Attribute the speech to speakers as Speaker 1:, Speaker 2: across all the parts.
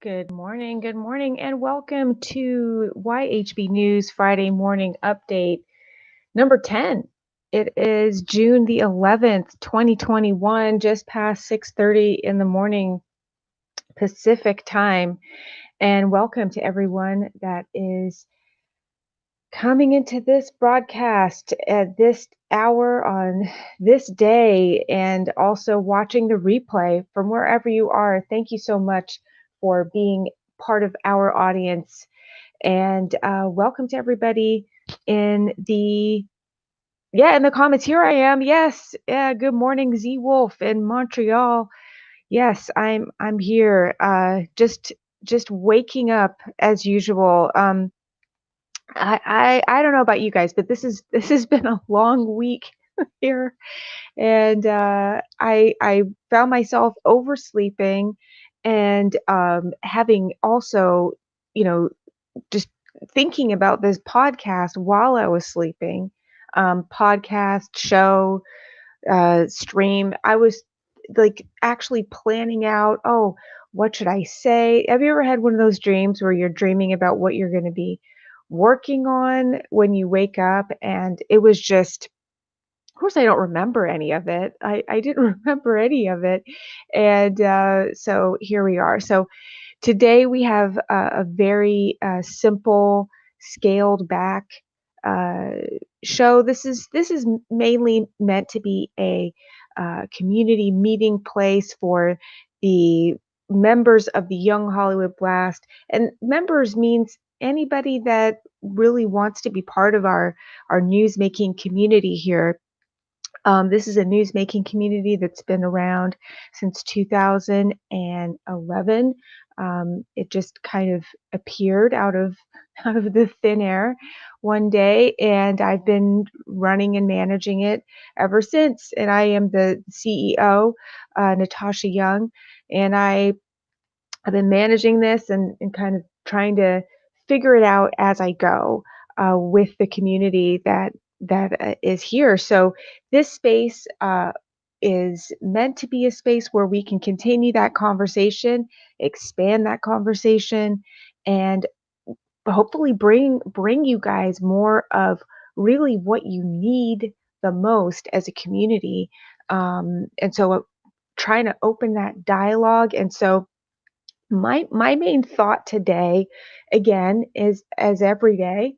Speaker 1: Good morning, and welcome to YHB News Friday Morning Update number 10. It is June the 11th, 2021, just past 6:30 in the morning Pacific time. And welcome to everyone that is coming into this broadcast at this hour on this day and also watching the replay from wherever you are. Thank you so much for being part of our audience. And welcome to everybody in the comments. Here I am. Yes. Good morning, Z Wolf in Montreal. Yes, I'm here. Just waking up as usual. I don't know about you guys, but this has been a long week here, and I found myself oversleeping and having also, you know, just thinking about this podcast while I was sleeping. Podcast, show, stream. I was like actually planning out, oh, what should I say? Have you ever had one of those dreams where you're dreaming about what you're going to be working on when you wake up? And it was just, of course, I don't remember any of it. I didn't remember any of it. And so here we are. So today we have a very simple, scaled back uh, show. This is mainly meant to be a community meeting place for the members of the Young Hollywood Blast, and members means anybody that really wants to be part of our news making community here. This is a news making community that's been around since 2011. It just kind of appeared out of out of the thin air one day, and I've been running and managing it ever since. And I am the CEO, Natasha Young, and I've been managing this and kind of trying to figure it out as I go with the community that is here. So this space is meant to be a space where we can continue that conversation, expand that conversation, and hopefully bring you guys more of really what you need the most as a community. And so trying to open that dialogue. And so my main thought today, again, is as every day,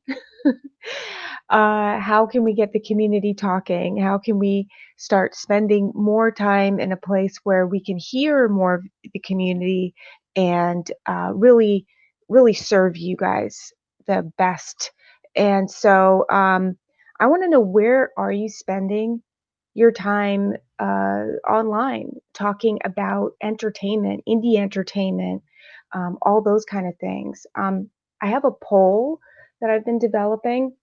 Speaker 1: how can we get the community talking? How can we start spending more time in a place where we can hear more of the community and really serve you guys the best? And so I want to know, where are you spending your time online talking about entertainment, indie entertainment, all those kind of things. I have a poll that I've been developing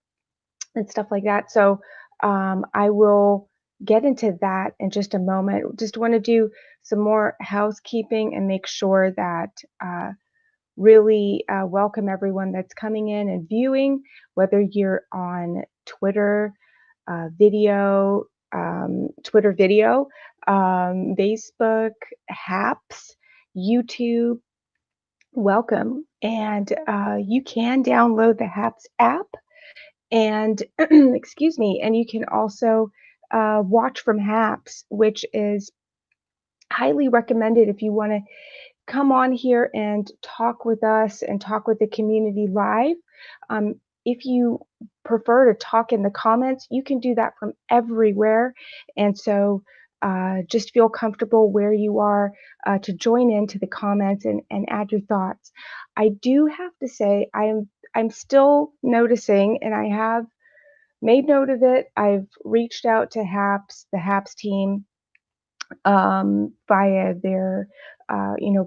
Speaker 1: and stuff like that. So I will get into that in just a moment. Just want to do some more housekeeping and make sure that really welcome everyone that's coming in and viewing, whether you're on Twitter video, Twitter video, Facebook, Haps, YouTube. Welcome. And you can download the Haps app and, excuse me, and you can also watch from Haps, which is highly recommended if you want to come on here and talk with us and talk with the community live. If you prefer to talk in the comments, you can do that from everywhere. And so just feel comfortable where you are to join into the comments and add your thoughts. I do have to say, I'm still noticing, and I have made note of it. I've reached out to HAPS, the HAPS team, via their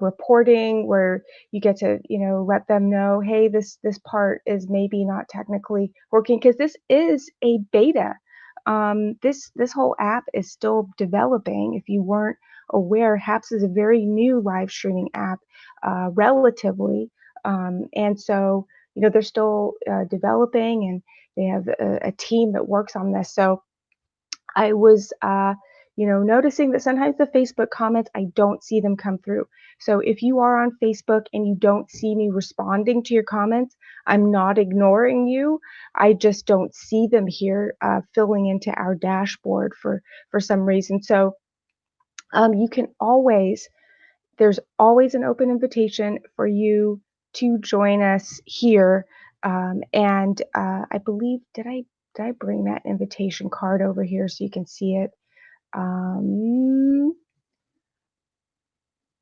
Speaker 1: reporting, where you get to let them know, hey, this part is maybe not technically working, because this is a beta. This whole app is still developing. If you weren't aware, Haps is a very new live streaming app, relatively, and so they're still developing, and they have a team that works on this. So I was noticing that sometimes the Facebook comments, I don't see them come through. So if you are on Facebook and you don't see me responding to your comments, I'm not ignoring you. I just don't see them here filling into our dashboard for some reason. So you can always, there's always an open invitation for you to join us here. And I believe, did I bring that invitation card over here so you can see it?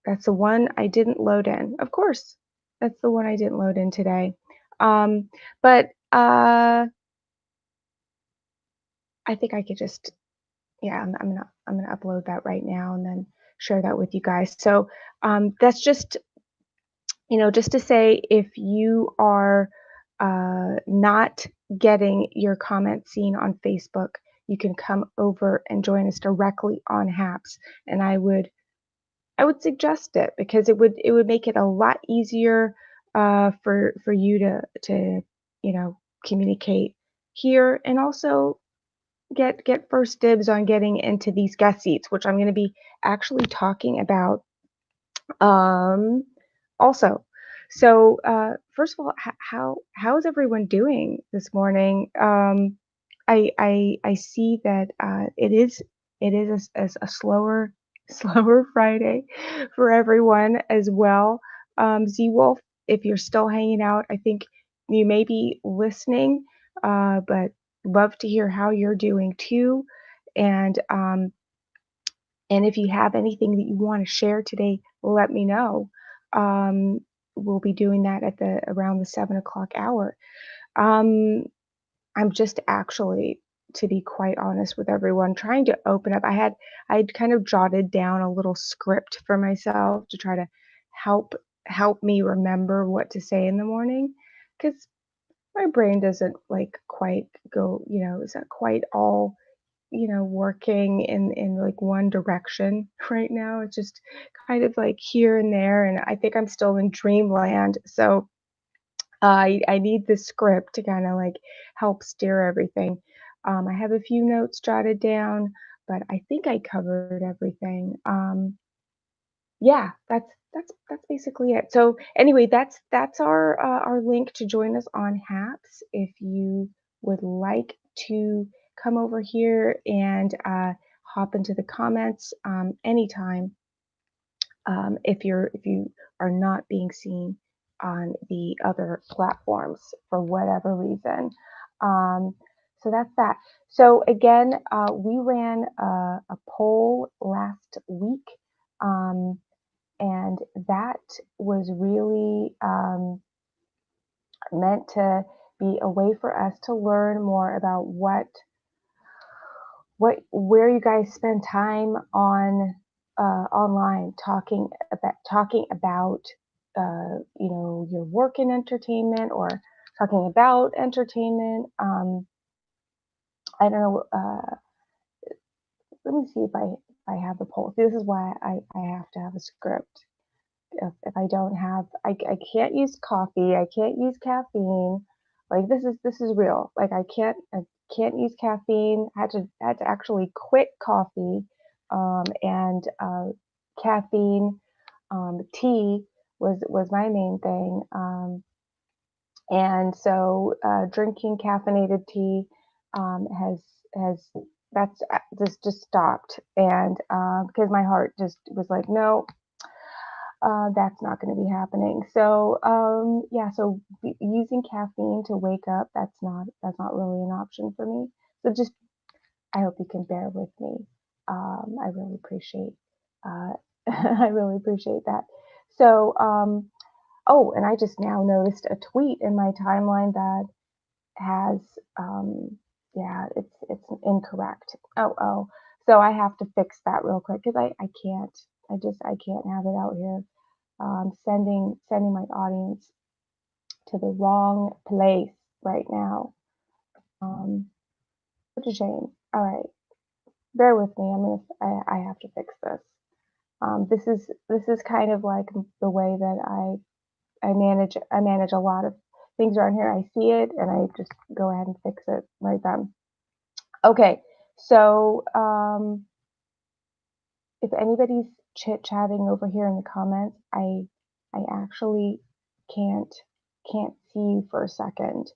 Speaker 1: That's the one I didn't load in. Of course, that's the one I didn't load in today. But I think I could just, yeah, I'm gonna upload that right now and then share that with you guys. So that's just, just to say, if you are not getting your comments seen on Facebook, you can come over and join us directly on HAPS, and I would suggest it because it would make it a lot easier for you to communicate here, and also get first dibs on getting into these guest seats, which I'm going to be actually talking about um, also. So first of all, how is everyone doing this morning? I see that it is a slower slower Friday for everyone as well. Z Wolf, if you're still hanging out, I think you may be listening, but love to hear how you're doing too. And if you have anything that you want to share today, let me know. Um, we'll be doing that at the around the 7 o'clock hour. Um, I'm just actually, to be quite honest with everyone, trying to open up. I'd kind of jotted down a little script for myself to try to help help me remember what to say in the morning, because my brain doesn't like quite go, it's not quite all, working in like one direction right now. It's just kind of like here and there, and I think I'm still in dreamland. So I need the script to kind of like help steer everything. I have a few notes jotted down, but I think I covered everything. Yeah, that's basically it. So anyway, that's our link to join us on HAPS. If you would like to come over here and hop into the comments anytime, if you are not being seen on the other platforms for whatever reason. Um, so that's that. So again, we ran a poll last week, um, and that was really meant to be a way for us to learn more about where you guys spend time on online, talking about your work in entertainment, or talking about entertainment. I don't know. Let me see if I have the poll. This is why I have to have a script. If I don't have, I can't use coffee. I can't use caffeine. Like this is real. Like I can't use caffeine. I had to actually quit coffee, and caffeine. Tea was my main thing. And so drinking caffeinated tea has that's just stopped, and because my heart just was like, no, that's not going to be happening. So yeah, so using caffeine to wake up, that's not really an option for me. So just, I hope you can bear with me. I really appreciate uh, I really appreciate that. So oh, and I just now noticed a tweet in my timeline that has yeah, it's incorrect. Oh, so I have to fix that real quick because I can't, I can't have it out here sending my audience to the wrong place right now. Such a shame. All right, bear with me. I have to fix this. This is kind of like the way that I manage a lot of things around here. I see it and I just go ahead and fix it right then. Okay, so if anybody's chit-chatting over here in the comments, I actually can't can't see you for a second.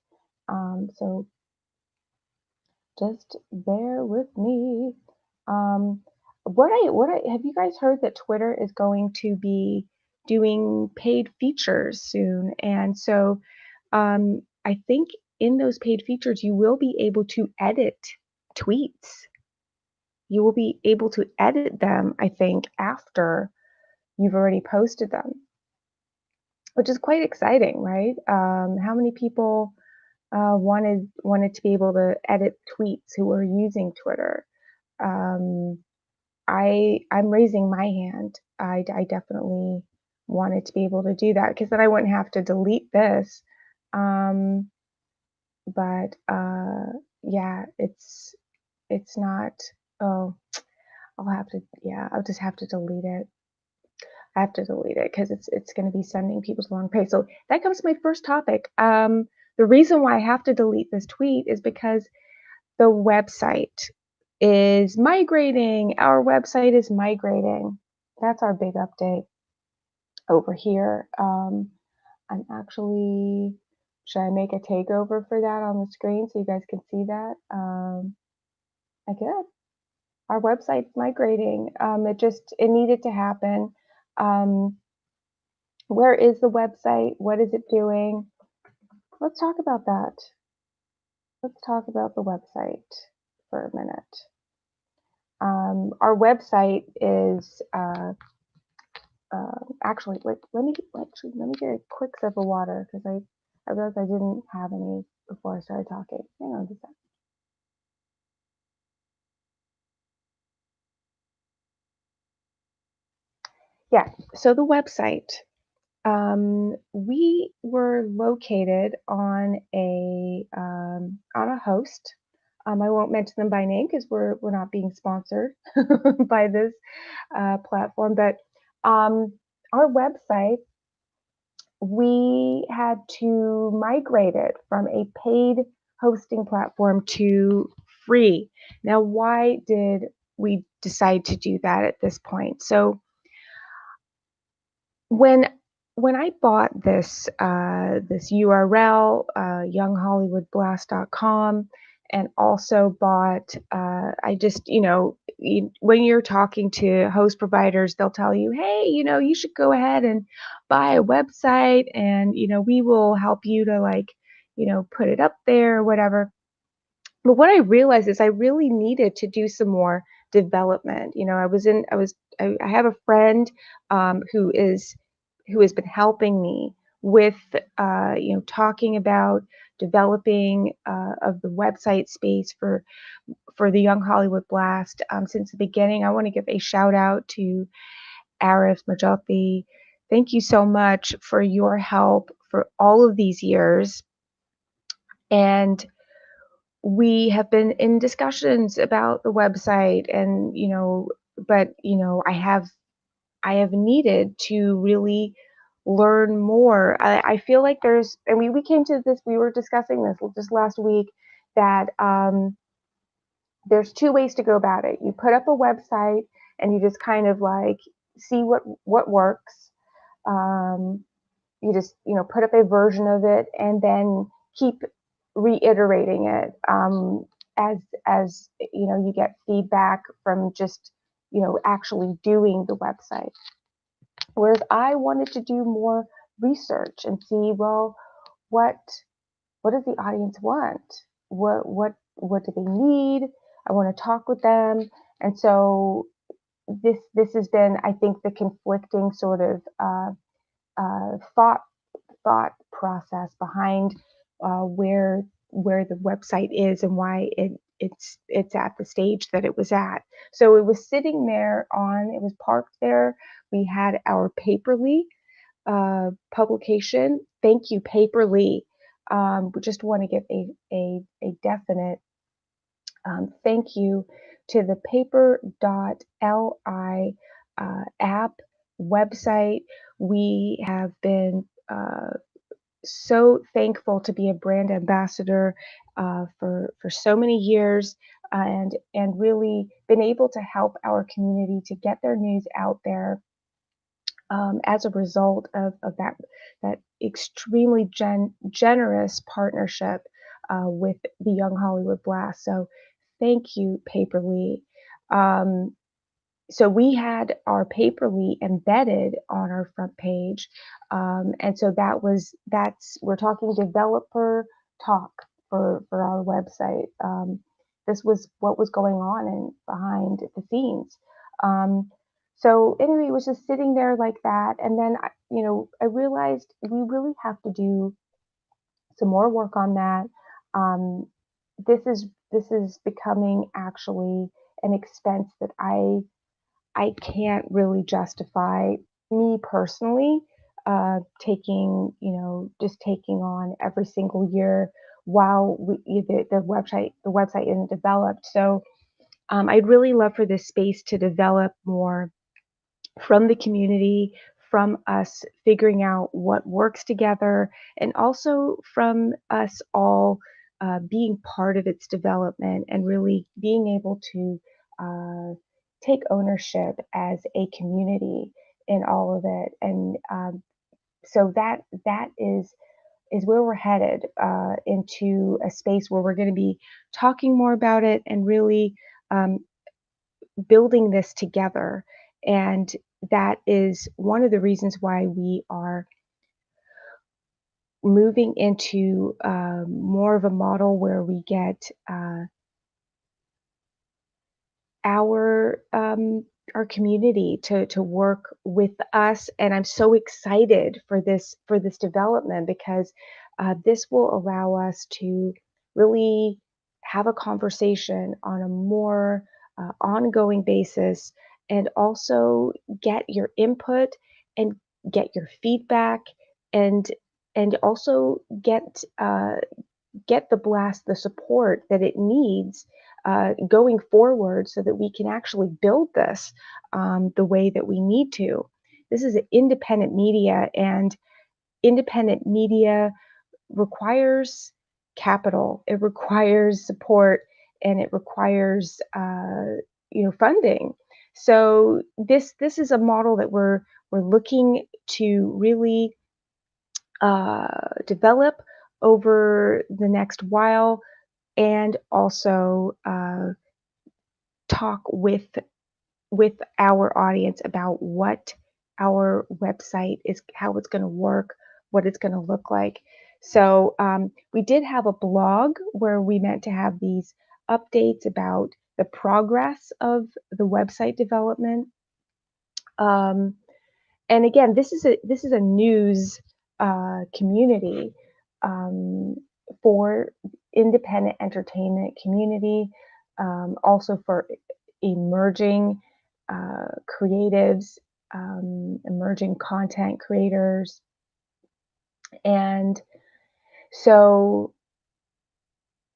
Speaker 1: So just bear with me. Um, what I have you guys heard that Twitter is going to be doing paid features soon? And so I think in those paid features you will be able to edit tweets. You will be able to edit them, I think, after you've already posted them, which is quite exciting, right? How many people wanted to be able to edit tweets who are using Twitter? Um, I'm raising my hand. I definitely wanted to be able to do that because then I wouldn't have to delete this. Um, but yeah, it's not. Oh, I'll just have to delete it. I have to delete it because it's going to be sending people to the wrong page. So that comes to my first topic. The reason why I have to delete this tweet is because the website is migrating. Our website is migrating. That's our big update over here. I'm actually, should I make a takeover for that on the screen so you guys can see that? I could. Our website's migrating. It needed to happen. Um, where is the website? What is it doing? Let's talk about that. Let's talk about the website for a minute. Our website is actually like let me get a quick sip of water because I realized I didn't have any before I started talking. Hang on just a second. Yeah, so the website. We were located on a host. I won't mention them by name because we're not being sponsored by this platform, but um, our website, we had to migrate it from a paid hosting platform to free. Now, why did we decide to do that at this point? So when when I bought this URL, younghollywoodblast.com, and also bought, I just, when you're talking to host providers, they'll tell you, hey, you should go ahead and buy a website, and we will help you to like, put it up there or whatever. But what I realized is I really needed to do some more development. I have a friend who has been helping me with talking about developing of the website space for the Young Hollywood Blast since the beginning. I want to give a shout out to Arif Majothi. Thank you so much for your help for all of these years. And we have been in discussions about the website and but I have needed to really learn more. I feel like we came to this, we were discussing this just last week, that there's two ways to go about it. You put up a website and you just kind of like see what works. um, you just put up a version of it and then keep reiterating it as you get feedback from just actually doing the website. Whereas I wanted to do more research and see, well, what what does the audience want? What do they need? I want to talk with them. And so this has been, I think, the conflicting sort of thought process behind where the website is and why it's at the stage that it was at. So it was sitting there it was parked there. We had our Paperly publication. Thank you, Paperly. We just want to give a definite thank you to the paper.li app website. We have been so thankful to be a brand ambassador for so many years. and really been able to help our community to get their news out there as a result of that extremely generous partnership with the Young Hollywood Blast. So thank you, Paperly. Um, so we had our Paperly embedded on our front page, and so that's we're talking developer talk for our website. This was what was going on behind the scenes. Um, so anyway, it was just sitting there like that, and then I realized we really have to do some more work on that. Um, this is becoming actually an expense that I can't really justify me personally just taking on every single year while the website isn't developed. So I'd really love for this space to develop more from the community, from us figuring out what works together, and also from us all being part of its development and really being able to uh, take ownership as a community in all of it. And so that is where we're headed into a space where we're going to be talking more about it and really um, building this together. And that is one of the reasons why we are moving into more of a model where we get our our community to work with us. And I'm so excited for this development because this will allow us to really have a conversation on a more ongoing basis, and also get your input and get your feedback, and also get the blast the support that it needs going forward so that we can actually build this the way that we need to. This is independent media, and independent media requires capital, it requires support, and it requires funding. So this is a model that we're looking to really develop over the next while, and also talk with our audience about what our website is, how it's going to work, what it's going to look like. So we did have a blog where we meant to have these updates about the progress of the website development. Um, and again, this is a news community um, for independent entertainment community, also for emerging creatives, emerging content creators, and so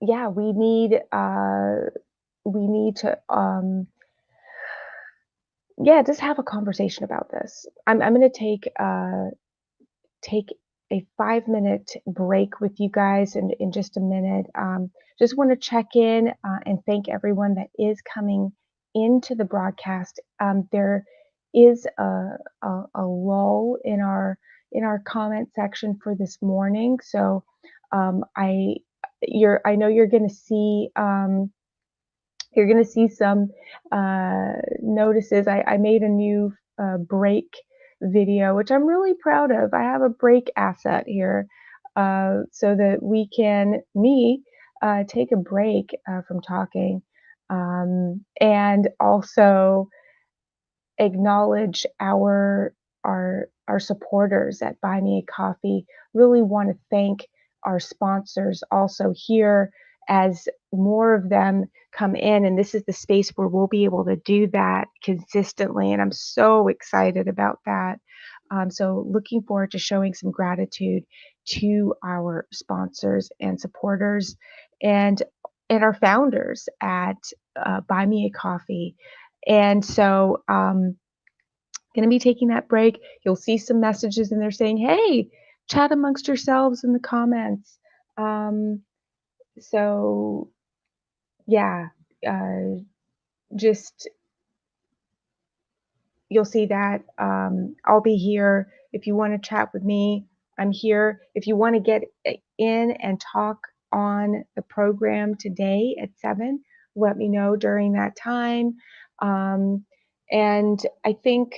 Speaker 1: yeah, we need to yeah, just have a conversation about this. I'm going to take a 5 minute break with you guys in just a minute. Just want to check in and thank everyone that is coming into the broadcast. There is a lull in our comment section for this morning, so I know you're going to see some notices. I made a new break video, which I'm really proud of. I have a break asset here so that me, take a break from talking, and also acknowledge our supporters at Buy Me a Coffee. Really want to thank our sponsors also here as more of them come in, and this is the space where we'll be able to do that consistently, and I'm so excited about that. So looking forward to showing some gratitude to our sponsors and supporters, and our founders at Buy Me a Coffee. And so going to be taking that break. You'll see some messages in there saying, hey, chat amongst yourselves in the comments. So yeah, just you'll see that I'll be here. If you want to chat with me, I'm here. If you want to get in and talk on the program today at 7, let me know during that time. And I think,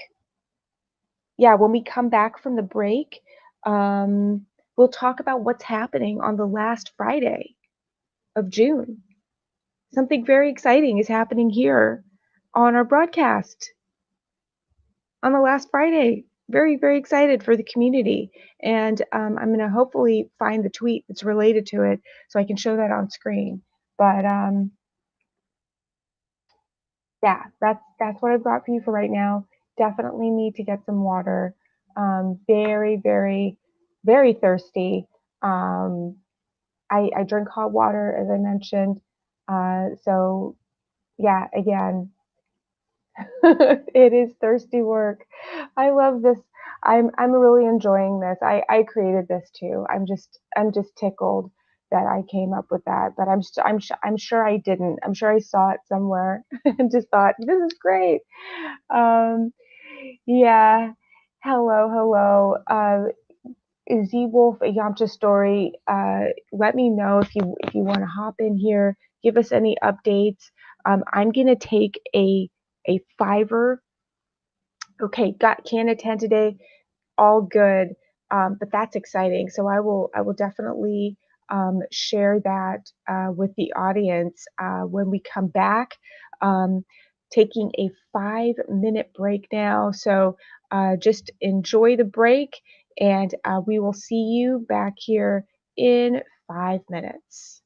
Speaker 1: yeah, when we come back from the break, we'll talk about what's happening on the last Friday of June. Something very exciting is happening here on our broadcast on the last Friday. Very, very excited for the community. And I'm going to hopefully find the tweet that's related to it so I can show that on screen. But yeah, that's what I've got for you for right now. Definitely need to get some water. Very, very, very thirsty. I drink hot water, as I mentioned. So yeah, again, it is thirsty work. I love this. I'm really enjoying this. I created this too. I'm just tickled that I came up with that. But I'm sure I didn't. I'm sure I saw it somewhere and just thought this is great. Yeah. Hello, hello. Z Wolf, a Yamcha story. Let me know if you want to hop in here. Give us any updates. I'm gonna take a Fiverr. Okay, can't attend today. All good, but that's exciting. So I will definitely share that with the audience when we come back. Taking a 5-minute break now. So just enjoy the break, and we will see you back here in 5 minutes.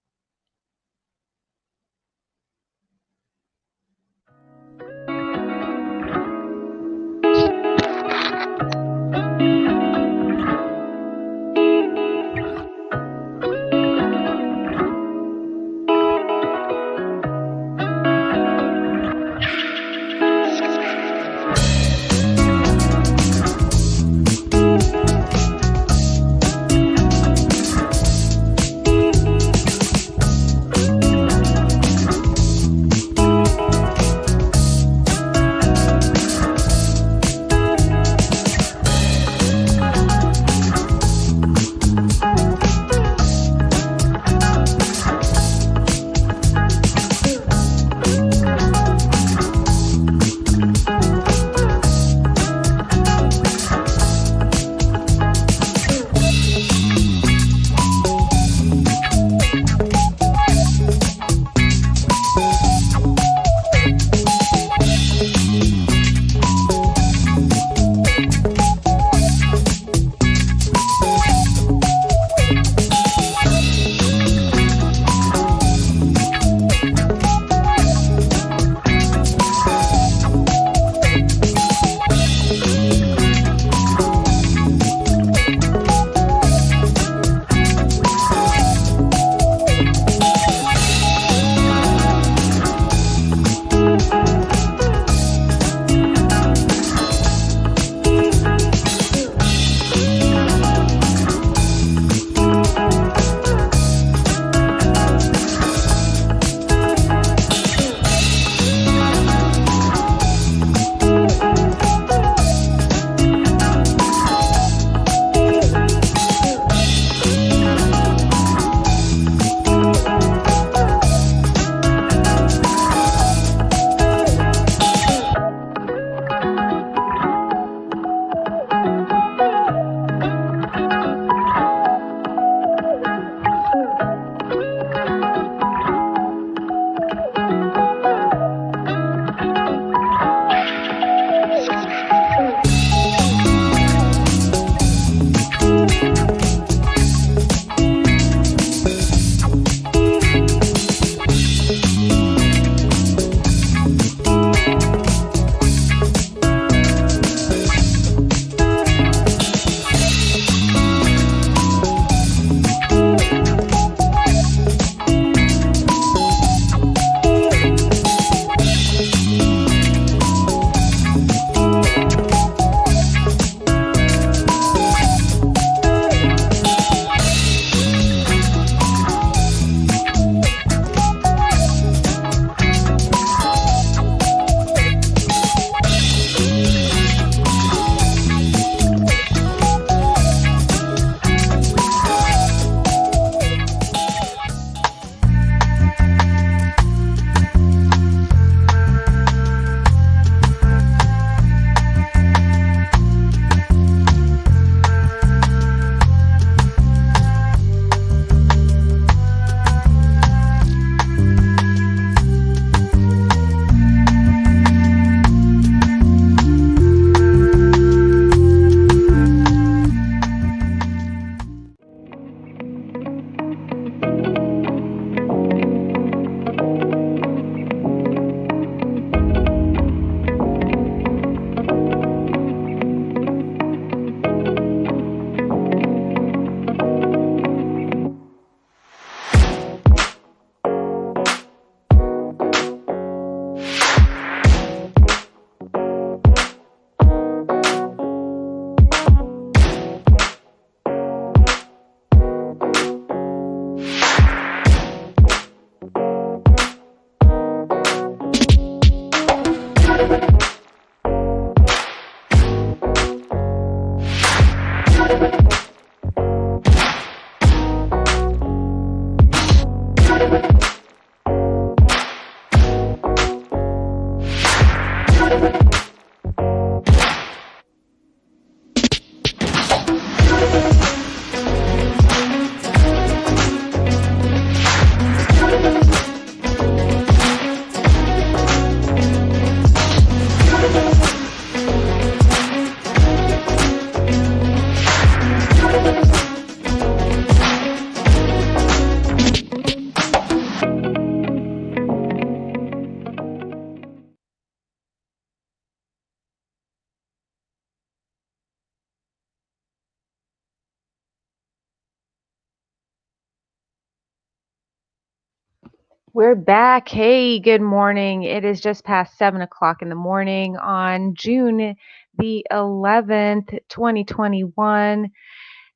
Speaker 1: We're back. Hey, good morning. It is just past 7 o'clock in the morning on June the 11th, 2021.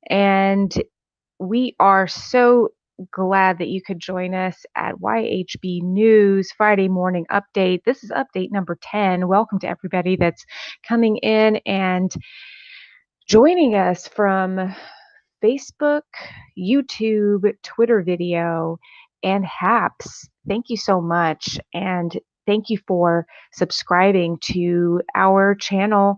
Speaker 1: And we are so glad that you could join us at YHB News Friday Morning Update. This is update number 10. Welcome to everybody that's coming in and joining us from Facebook, YouTube, Twitter video, and HAPS. Thank you so much. And thank you for subscribing to our channel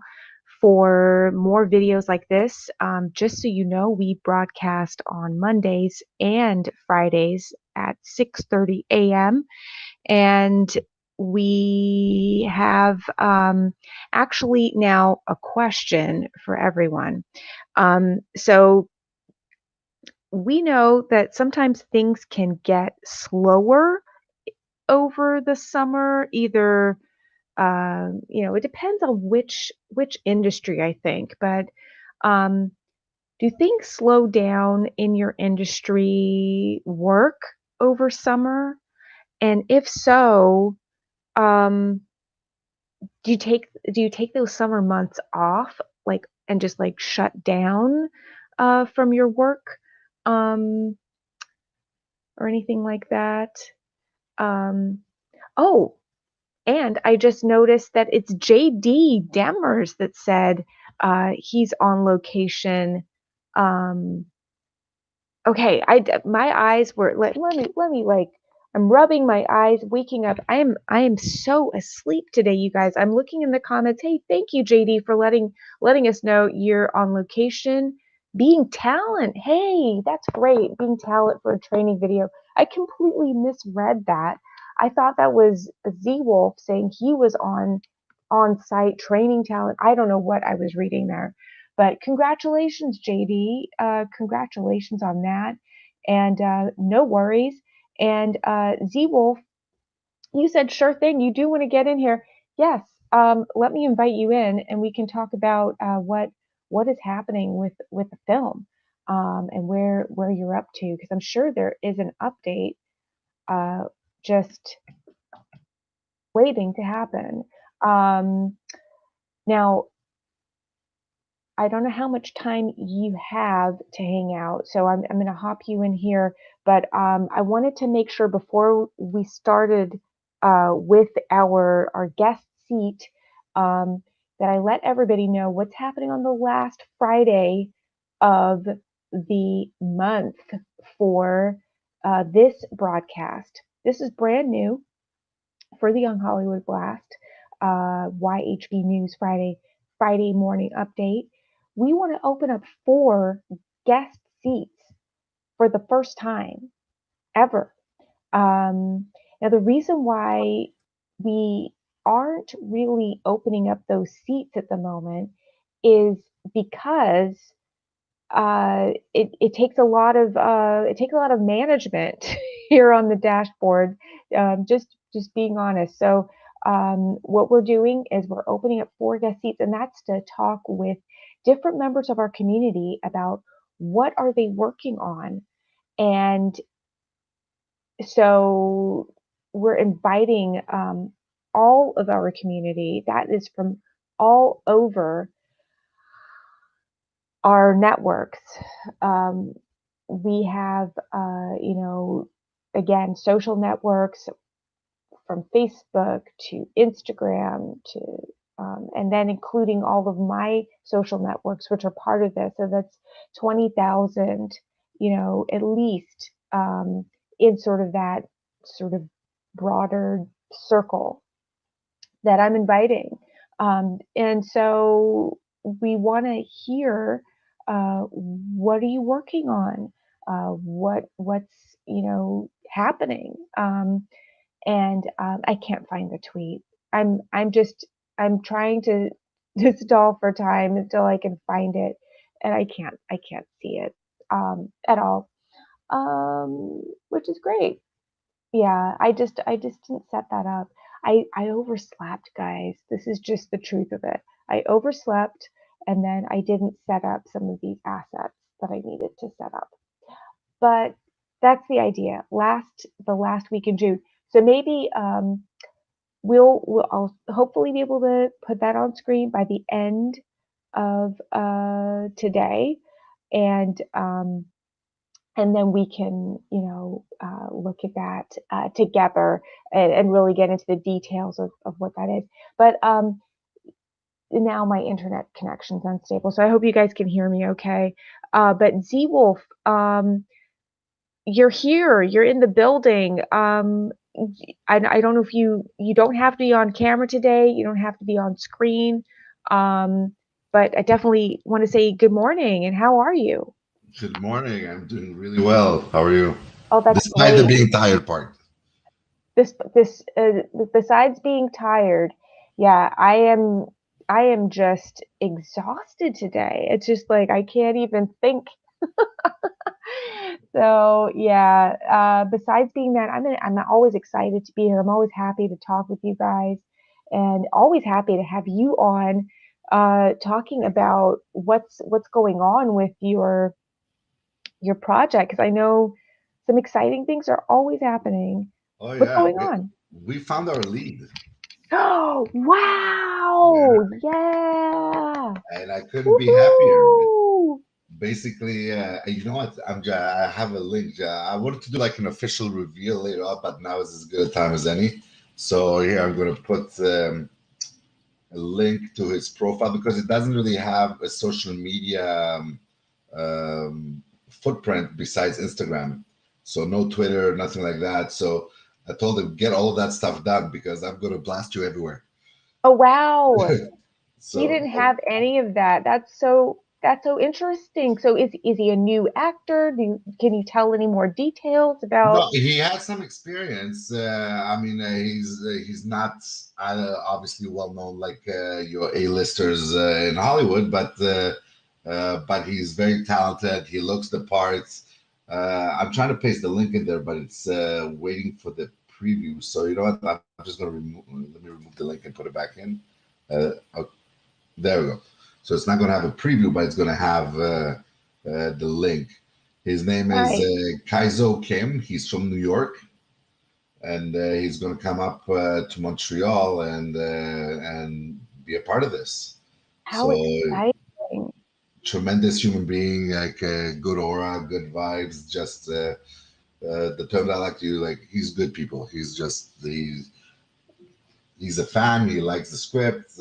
Speaker 1: for more videos like this. Just so you know, we broadcast on Mondays and Fridays at 6:30 a.m. And we have actually now a question for everyone. So we know that sometimes things can get slower over the summer, either it depends on which industry, I think, but um, do things slow down in your industry work over summer? And if so, um, do you take those summer months off, like, and just like shut down from your work, um, or anything like that? Um, oh, and I just noticed that it's JD Demers that said he's on location. Um, okay, my eyes were let me like I'm rubbing my eyes, waking up. I am so asleep today, you guys. I'm looking in the comments. Hey, thank you, JD, for letting us know you're on location. Being talent. Hey, that's great. Being talent for a training video. I completely misread that. I thought that was Z Wolf saying he was on site training talent. I don't know what I was reading there. But congratulations, JD. Congratulations on that. And no worries. And Z Wolf, you said, sure thing. You do want to get in here. Yes. Let me invite you in, and we can talk about what is happening with the film, and where you're up to, because I'm sure there is an update just waiting to happen. Now, I don't know how much time you have to hang out, so I'm going to hop you in here. But I wanted to make sure before we started with our guest seat, um, that I let everybody know what's happening on the last Friday of the month for this broadcast. This is brand new for the Young Hollywood Blast, YHB News Friday morning update. We want to open up 4 guest seats for the first time ever. Now, the reason why we aren't really opening up those seats at the moment is because it takes a lot of management here on the dashboard. Just being honest. So what we're doing is we're opening up 4 guest seats, and that's to talk with different members of our community about what are they working on. And so we're inviting all of our community that is from all over our networks. Um, we have, again, social networks from Facebook to Instagram to and then including all of my social networks, which are part of this. So that's 20,000, at least, in sort of that sort of broader circle that I'm inviting. And so we want to hear, what are you working on? What's happening? And I can't find the tweet. I'm trying to to stall for time until I can find it, and I can't see it at all. Which is great. Yeah, I just didn't set that up. I overslept, guys. This is just the truth of it. I overslept, and then I didn't set up some of these assets that I needed to set up. But that's the idea. The last week in June. So maybe I'll hopefully be able to put that on screen by the end of today, and then we can look at that together, and really get into the details of what that is. But now my internet connection's unstable, so I hope you guys can hear me okay. But Zwolf, you're here, you're in the building. I don't know if you don't have to be on camera today, you don't have to be on screen, but I definitely want to say good morning, and how are you?
Speaker 2: Good morning. I'm doing really well. How are you?
Speaker 1: Oh, that's
Speaker 2: Despite the
Speaker 1: great.
Speaker 2: being tired part.
Speaker 1: This besides being tired, yeah, I am just exhausted today. It's just like I can't even think. So yeah, besides being that, I'm always excited to be here. I'm always happy to talk with you guys, and always happy to have you on, talking about what's going on with your project, because I know some exciting things are always happening.
Speaker 2: Oh
Speaker 1: What's
Speaker 2: yeah,
Speaker 1: going on?
Speaker 2: we found our lead,
Speaker 1: Oh, wow!
Speaker 2: yeah,
Speaker 1: Yeah!
Speaker 2: and I couldn't be happier.
Speaker 1: Woohoo!
Speaker 2: Basically, you know what? I have a link. I wanted to do like an official reveal later on, but now is as good a time as any. So here I'm going to put a link to his profile because it doesn't really have a social media footprint besides Instagram. So no Twitter, nothing like that. So I told him get all of that stuff done because I'm going to blast you everywhere.
Speaker 1: Oh, wow! He
Speaker 2: So
Speaker 1: didn't have any of that. That's so interesting. So is he a new actor? Can you tell any more details
Speaker 2: no,
Speaker 1: about?
Speaker 2: he has some experience. I mean, he's not obviously well known like your A-listers in Hollywood, but he's very talented. He looks the parts. I'm trying to paste the link in there, but it's waiting for the preview. So you know what? I'm just gonna remove. Let me remove the link and put it back in. Okay, there we go. So it's not gonna have a preview, but it's gonna have the link. His name is
Speaker 1: Right.
Speaker 2: Kaizo Kim. He's from New York, and he's going to come up to Montreal and be a part of this.
Speaker 1: How
Speaker 2: So
Speaker 1: exciting.
Speaker 2: tremendous human being, like good aura, good vibes. Just the term that I like to use, like he's good people. He's a fan. He likes the script.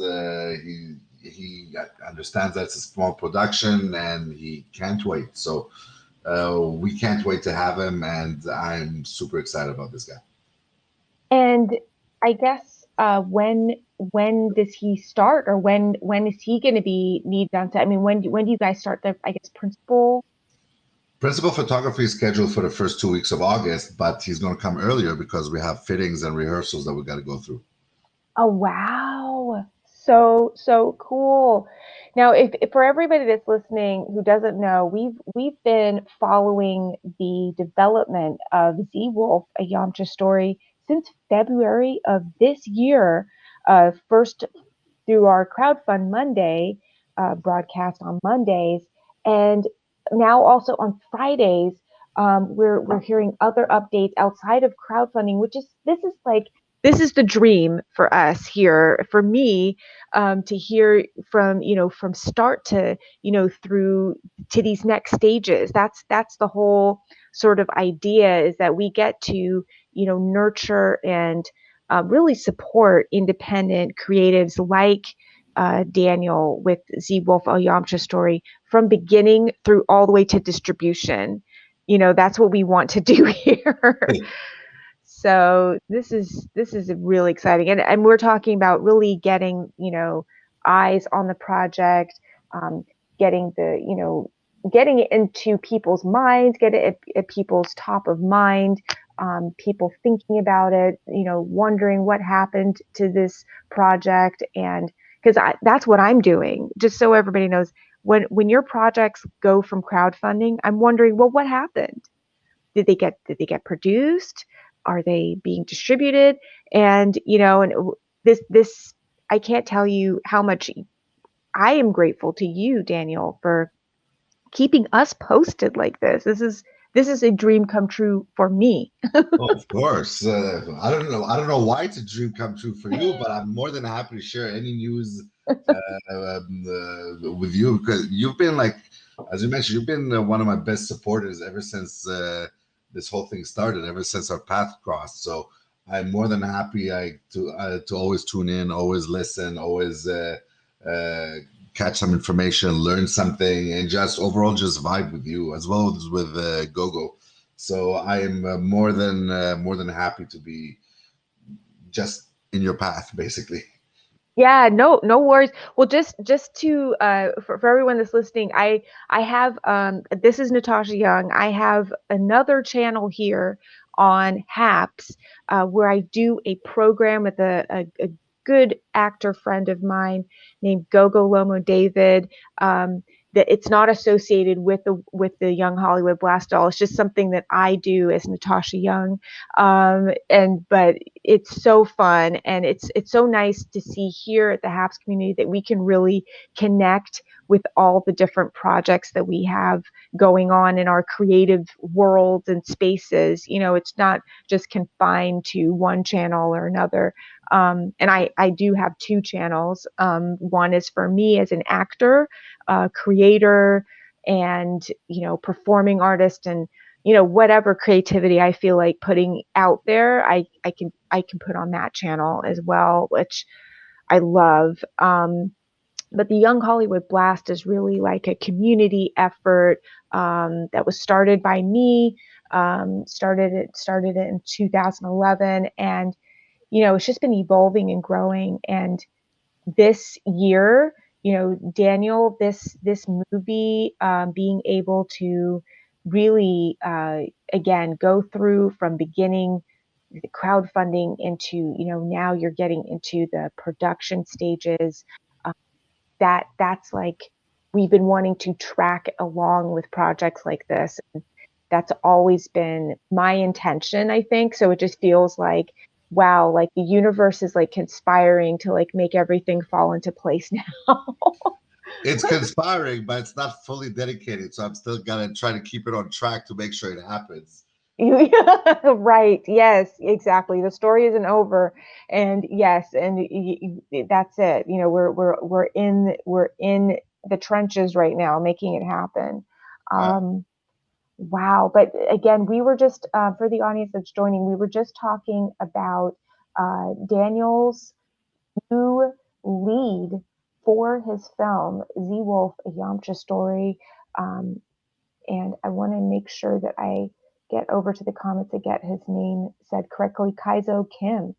Speaker 2: He understands that it's a small production, and he can't wait. So we can't wait to have him, and I'm super excited about this guy.
Speaker 1: And I guess, when does he start, or when is he going to be needed on set? I mean, when do you guys start the, I guess, principal?
Speaker 2: Principal photography is scheduled for the first 2 weeks of August, but he's going to come earlier because we have fittings and rehearsals that we got to go through.
Speaker 1: Oh, wow. So cool. Now, if for everybody that's listening who doesn't know, we've been following the development of Z-Wolf, a Yamcha story, since February of this year. First through our Crowdfund Monday broadcast on Mondays, and now also on Fridays. We're hearing other updates outside of crowdfunding, which is this is the dream for us here, for me, to hear from from start to through to these next stages. That's the whole sort of idea, is that we get to nurture and really support independent creatives like Daniel with Z Wolf A Yamcha Story from beginning through all the way to distribution. That's what we want to do here. So this is really exciting, and we're talking about really getting eyes on the project, um, getting getting it into people's minds, get it at people's top of mind, people thinking about it, wondering what happened to this project, and because that's what I'm doing. Just so everybody knows, when your projects go from crowdfunding, I'm wondering, well, what happened? Did they get produced? Are they being distributed? And this I can't tell you how much I am grateful to you, Daniel, for keeping us posted like this. This is a dream come true for me.
Speaker 2: Oh, of course. I don't know. I don't know why it's a dream come true for you, but I'm more than happy to share any news with you because you've been like, as you mentioned, you've been one of my best supporters ever since this whole thing started, ever since our path crossed. So I'm more than happy to always tune in, always listen, always uh, catch some information, learn something, and just overall just vibe with you as well as with Gogo. So I am more than happy to be just in your path, basically.
Speaker 1: Yeah, no worries. Well, just to for everyone that's listening, I have this is Natasha Young. I have another channel here on Haps where I do a program with a good actor friend of mine named Gogo Lomo David. That it's not associated with the Young Hollywood Blast Doll. It's just something that I do as Natasha Young. And but it's so fun, and it's so nice to see here at the HAPS community that we can really connect with all the different projects that we have going on in our creative worlds and spaces. It's not just confined to one channel or another. And I do have two channels. One is for me as an actor, creator, and performing artist, and whatever creativity I feel like putting out there, I can put on that channel as well, which I love. But the Young Hollywood Blast is really like a community effort that was started by me. Started it in 2011, and it's just been evolving and growing. And this year, Daniel, this movie, being able to really again go through from beginning the crowdfunding into now you're getting into the production stages. uh, that's like we've been wanting to track along with projects like this. That's always been my intention, I think. So it just feels like, wow, like the universe is like conspiring to like make everything fall into place now.
Speaker 2: It's conspiring, but it's not fully dedicated. So I'm still gonna try to keep it on track to make sure it happens.
Speaker 1: Right. Yes, exactly. The story isn't over. And yes, and that's it. We're in the trenches right now making it happen.
Speaker 2: Uh,
Speaker 1: Um, Wow. But again, we were just, for the audience that's joining, we were just talking about Daniel's new lead for his film, Z Wolf, A Yamcha Story. Um, and I want to make sure that I get over to the comments to get his name said correctly, Kaizo Kim.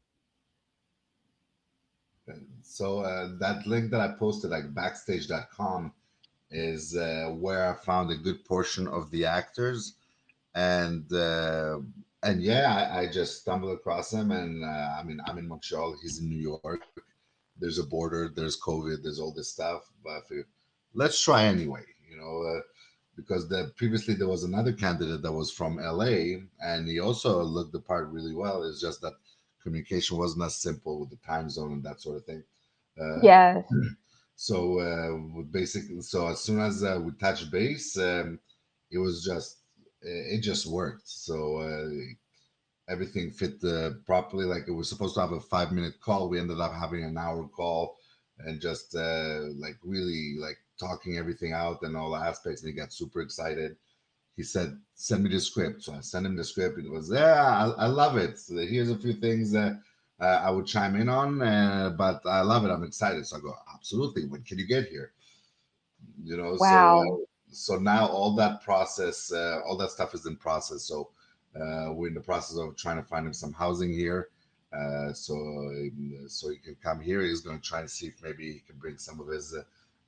Speaker 2: so that link that I posted, like backstage.com, is where I found a good portion of the actors, and uh, and yeah, I just stumbled across him, and I mean, I'm in Montreal, he's in New York. There's a border, there's COVID, there's all this stuff, but let's try anyway, because previously there was another candidate that was from LA, and he also looked the part really well. It's just that communication wasn't as simple with the time zone and that sort of thing. Uh,
Speaker 1: Yes.
Speaker 2: so basically, so as soon as we touched base, it was just it just worked. So everything fit properly. Like it was supposed to have a 5 minute call. We ended up having an hour call, and just like really like talking everything out and all aspects. And he got super excited. He said, "Send me the script." So I sent him the script. It was, yeah, I love it. So here's a few things that I would chime in on. But I love it. I'm excited. So I go, absolutely. When can you get here? You know,
Speaker 1: Wow.
Speaker 2: so now all that process, all that stuff is in process. So we're in the process of trying to find him some housing here. So he can come here. He's going to try and see if maybe he can bring some of his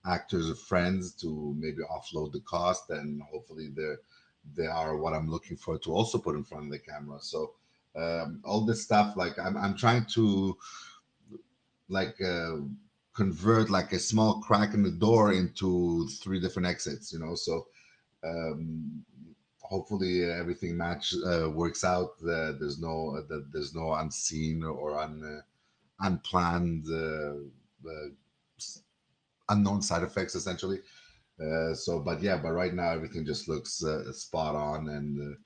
Speaker 2: actors or friends to maybe offload the cost, and hopefully they are what I'm looking for to also put in front of the camera. So all this stuff, like I'm trying to like convert like a small crack in the door into three different exits, you know. So um, hopefully everything works out. There's no unseen or unplanned unknown side effects essentially. But right now everything just looks spot on, and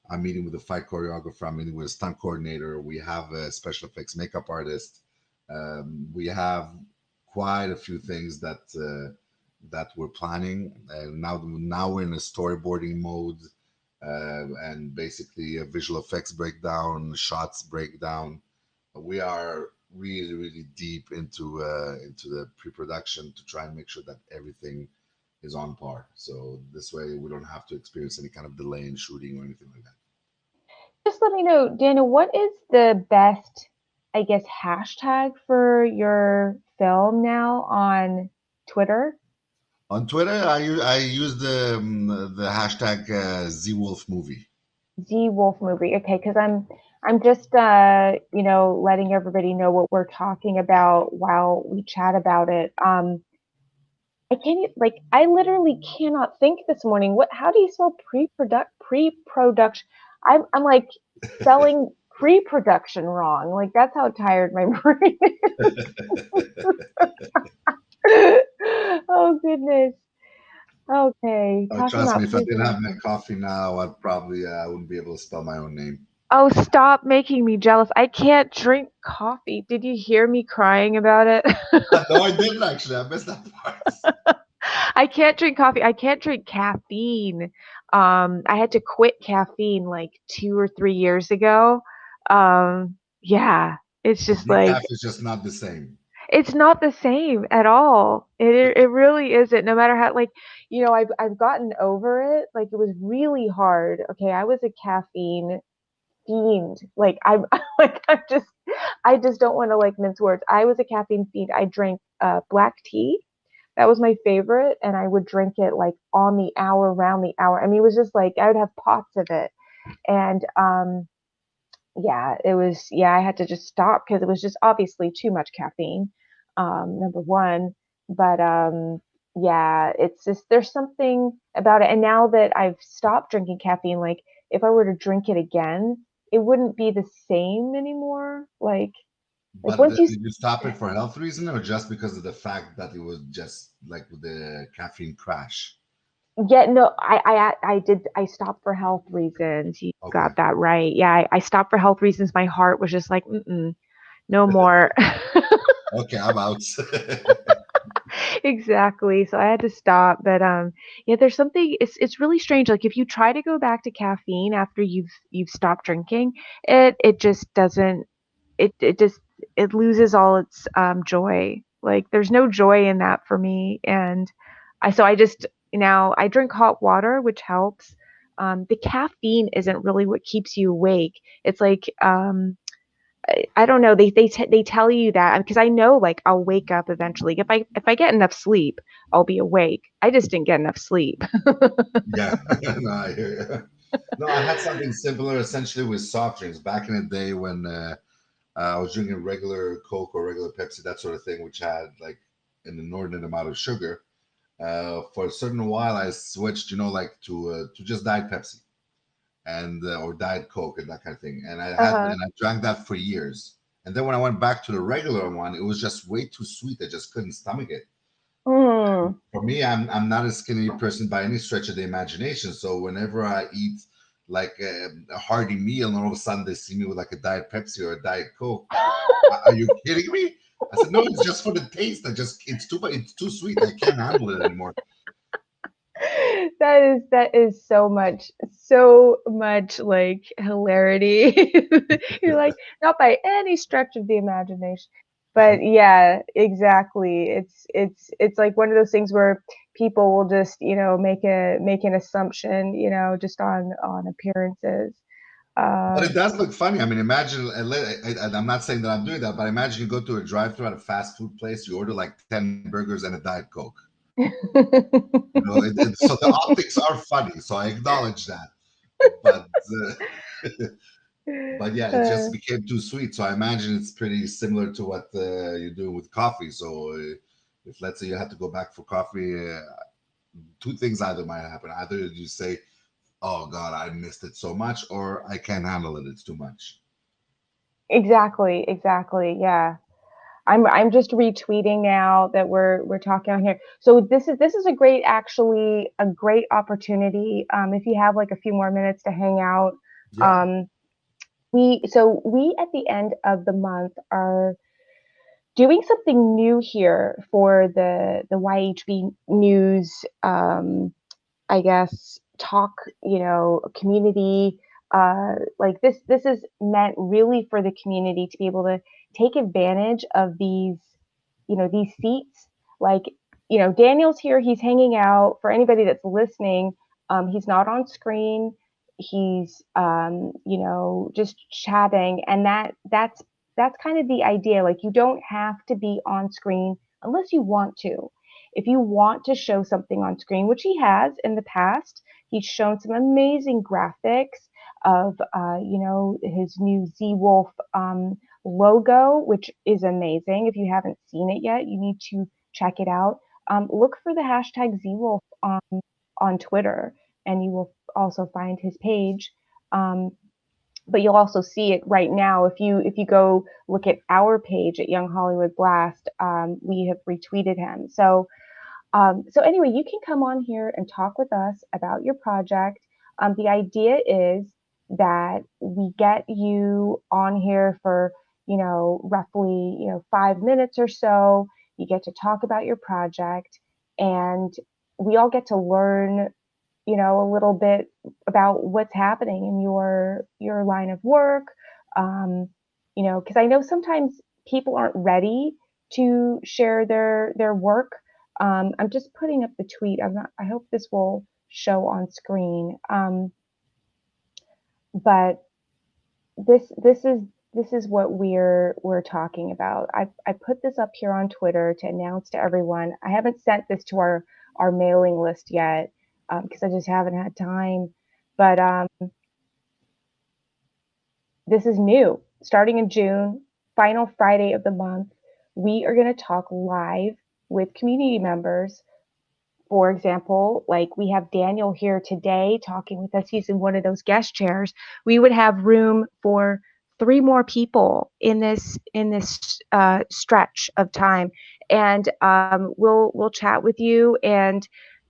Speaker 2: I'm meeting with the fight choreographer. I'm meeting with a stunt coordinator. We have a special effects makeup artist. We have quite a few things that we're planning, and now we're in a storyboarding mode, and basically a visual effects breakdown, shots breakdown. We are really really deep into the pre-production to try and make sure that everything is on par. So this way we don't have to experience any kind of delay in shooting or anything like that.
Speaker 1: Just let me know, Daniel, what is the best, I guess, hashtag for your film now on Twitter?
Speaker 2: On Twitter, I use the hashtag ZWolf movie.
Speaker 1: Z Wolf movie. Okay, because I'm just letting everybody know what we're talking about while we chat about it. I can't like I literally cannot think this morning. What how do you spell pre-production? I'm like spelling pre-production wrong. Like that's how tired my brain is. Oh goodness. Okay,
Speaker 2: Oh,
Speaker 1: talking
Speaker 2: trust me,
Speaker 1: about
Speaker 2: if I didn't have my
Speaker 1: pre-production.
Speaker 2: coffee now, I'd probably I wouldn't be able to spell my own name.
Speaker 1: Oh, stop making me jealous. I can't drink coffee. Did you hear me crying about it?
Speaker 2: No, I didn't actually. I missed that part.
Speaker 1: I can't drink coffee. I can't drink caffeine. I had to quit caffeine like 2 or 3 years ago. Yeah, it's just like
Speaker 2: Decaf is just not the same.
Speaker 1: it's not the same at all. It really isn't. No matter how like I've gotten over it. Like it was really hard. Okay, I was a caffeine fiend. Like I'm like I just don't want to like mince words. I was a caffeine fiend. I drank black tea. That was my favorite, and I would drink it like on the hour, round the hour. I mean, it was just like I would have pots of it, and yeah, it was yeah. I had to just stop because it was just obviously too much caffeine. Number one, but yeah, it's just there's something about it. And now that I've stopped drinking caffeine, like if I were to drink it again, it wouldn't be the same anymore. Like
Speaker 2: But
Speaker 1: once you
Speaker 2: did you stop it for health reason or just because of the fact that it was just like with the caffeine crash?
Speaker 1: yeah, no, I did. I stopped for health reasons. You
Speaker 2: Okay.
Speaker 1: got that right. Yeah, I stopped for health reasons. My heart was just like, no more.
Speaker 2: Okay, I'm out.
Speaker 1: Exactly. So I had to stop. But yeah, there's something. It's really strange. Like if you try to go back to caffeine after you've stopped drinking, it just doesn't. It just it loses all its joy. Like there's no joy in that for me. And I just now I drink hot water, which helps. The caffeine isn't really what keeps you awake. It's like I don't know. They tell you that because I know like I'll wake up eventually. If I get enough sleep, I'll be awake. I just didn't get enough sleep.
Speaker 2: Yeah, no, I hear you. No, I had something similar essentially with soft drinks back in the day when I was drinking regular Coke or regular Pepsi, that sort of thing, which had like an inordinate amount of sugar. For a certain while, I switched, like to just Diet Pepsi and or Diet Coke and that kind of thing. And
Speaker 1: Uh-huh.
Speaker 2: I drank that for years. And then when I went back to the regular one, it was just way too sweet. I just couldn't stomach it.
Speaker 1: Mm.
Speaker 2: For me, I'm not a skinny person by any stretch of the imagination. So whenever I eat like a hearty meal, and all of a sudden they see me with like a Diet Pepsi or a Diet Coke, are you kidding me? I said, no, it's just for the taste. It's too sweet. I can't handle it anymore.
Speaker 1: That is so much like hilarity. You're like, not by any stretch of the imagination. But yeah, exactly. It's like one of those things where people will just, make an assumption, just on appearances.
Speaker 2: But it
Speaker 1: Um,
Speaker 2: does look funny. I mean, imagine, I'm not saying that I'm doing that, but imagine you go to a drive-through at a fast food place, you order like 10 burgers and a Diet Coke. So the optics are funny. So I acknowledge that. But but yeah, it
Speaker 1: uh,
Speaker 2: just became too sweet. So I imagine it's pretty similar to what you're doing with coffee. So if let's say you had to go back for coffee, two things either might happen. Either you say, "Oh God, I missed it so much," or "I can't handle it; it's too much."
Speaker 1: exactly. Yeah. I'm just retweeting now that we're talking on here. So this is a great opportunity. If you have like a few more minutes to hang out,
Speaker 2: Yeah.
Speaker 1: um, we at the end of the month are doing something new here for the YHB News. I guess talk, community. Like this is meant really for the community to be able to take advantage of these seats. Like, Daniel's here, he's hanging out. For anybody that's listening, he's not on screen. He's, just chatting, and that's kind of the idea. Like, you don't have to be on screen unless you want to. If you want to show something on screen, which he has in the past, he's shown some amazing graphics of, his new Z Wolf logo, which is amazing. If you haven't seen it yet, you need to check it out. Look for the hashtag ZWolf on Twitter, and you will also find his page. Um, but you'll also see it right now if you go look at our page at Young Hollywood Blast. We have retweeted him. So anyway, you can come on here and talk with us about your project. The idea is that we get you on here for, roughly, 5 minutes or so. You get to talk about your project, and we all get to learn, a little bit about what's happening in your line of work. Because I know sometimes people aren't ready to share their work. I'm just putting up the tweet. I hope this will show on screen. But this is what we're talking about. I put this up here on Twitter to announce to everyone. I haven't sent this to our mailing list yet because I just haven't had time. But this is new. Starting in June, final Friday of the month, we are going to talk live with community members. For example, like we have Daniel here today talking with us. He's in one of those guest chairs. We would have room for three more people in this stretch of time, and we'll chat with you and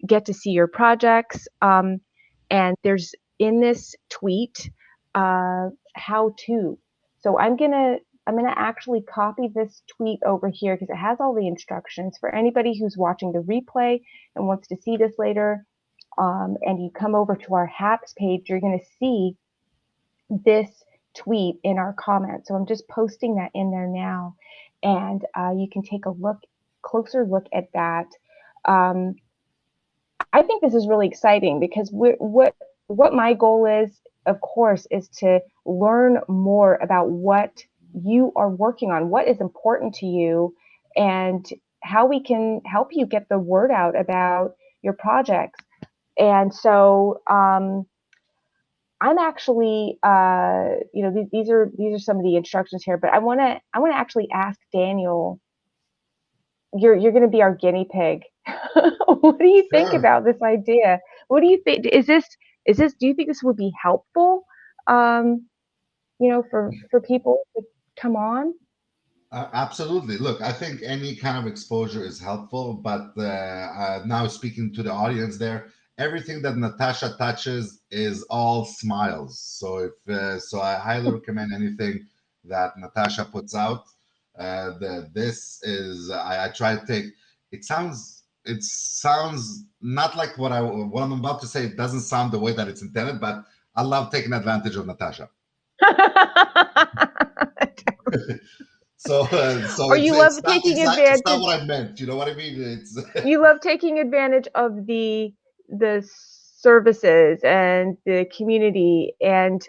Speaker 1: get to see your projects. And there's in this tweet how to. So I'm gonna actually copy this tweet over here because it has all the instructions for anybody who's watching the replay and wants to see this later, and you come over to our HAPS page, you're going to see this tweet in our comments. So I'm just posting that in there now, and you can take a closer look at that. Um, I think this is really exciting because what my goal is, of course, is to learn more about what you are working on, what is important to you, and how we can help you get the word out about your projects. And so I'm actually, these are some of the instructions here, but I want to actually ask Daniel. You're going to be our guinea pig. What do you think
Speaker 2: Sure.
Speaker 1: about this idea? What do you think? Is this? Do you think this would be helpful? Um, for people to come on.
Speaker 2: Absolutely. Look, I think any kind of exposure is helpful, but now speaking to the audience there, everything that Natasha touches is all smiles. So I highly recommend anything that Natasha puts out. This is I try to take. It sounds it sounds not like what I'm about to say. It doesn't sound the way that it's intended, but I love taking advantage of Natasha. So
Speaker 1: Or you
Speaker 2: it's
Speaker 1: love
Speaker 2: not
Speaker 1: taking
Speaker 2: it's not
Speaker 1: advantage,
Speaker 2: what I meant. You know what I mean? It's
Speaker 1: you love taking advantage of the services and the community and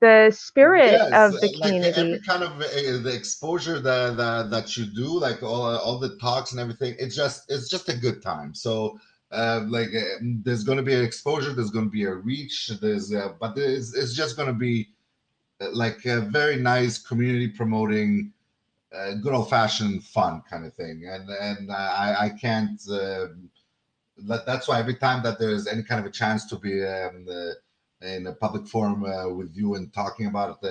Speaker 1: the spirit
Speaker 2: yes,
Speaker 1: of the
Speaker 2: like every
Speaker 1: community.
Speaker 2: kind of the exposure that you do, like all the talks and everything. It's just a good time. So there's going to be an exposure, there's going to be a reach, but it's just going to be like a very nice community promoting, good old fashioned fun kind of thing. And I can't. That's why every time that there's any kind of a chance to be in a public forum with you and talking about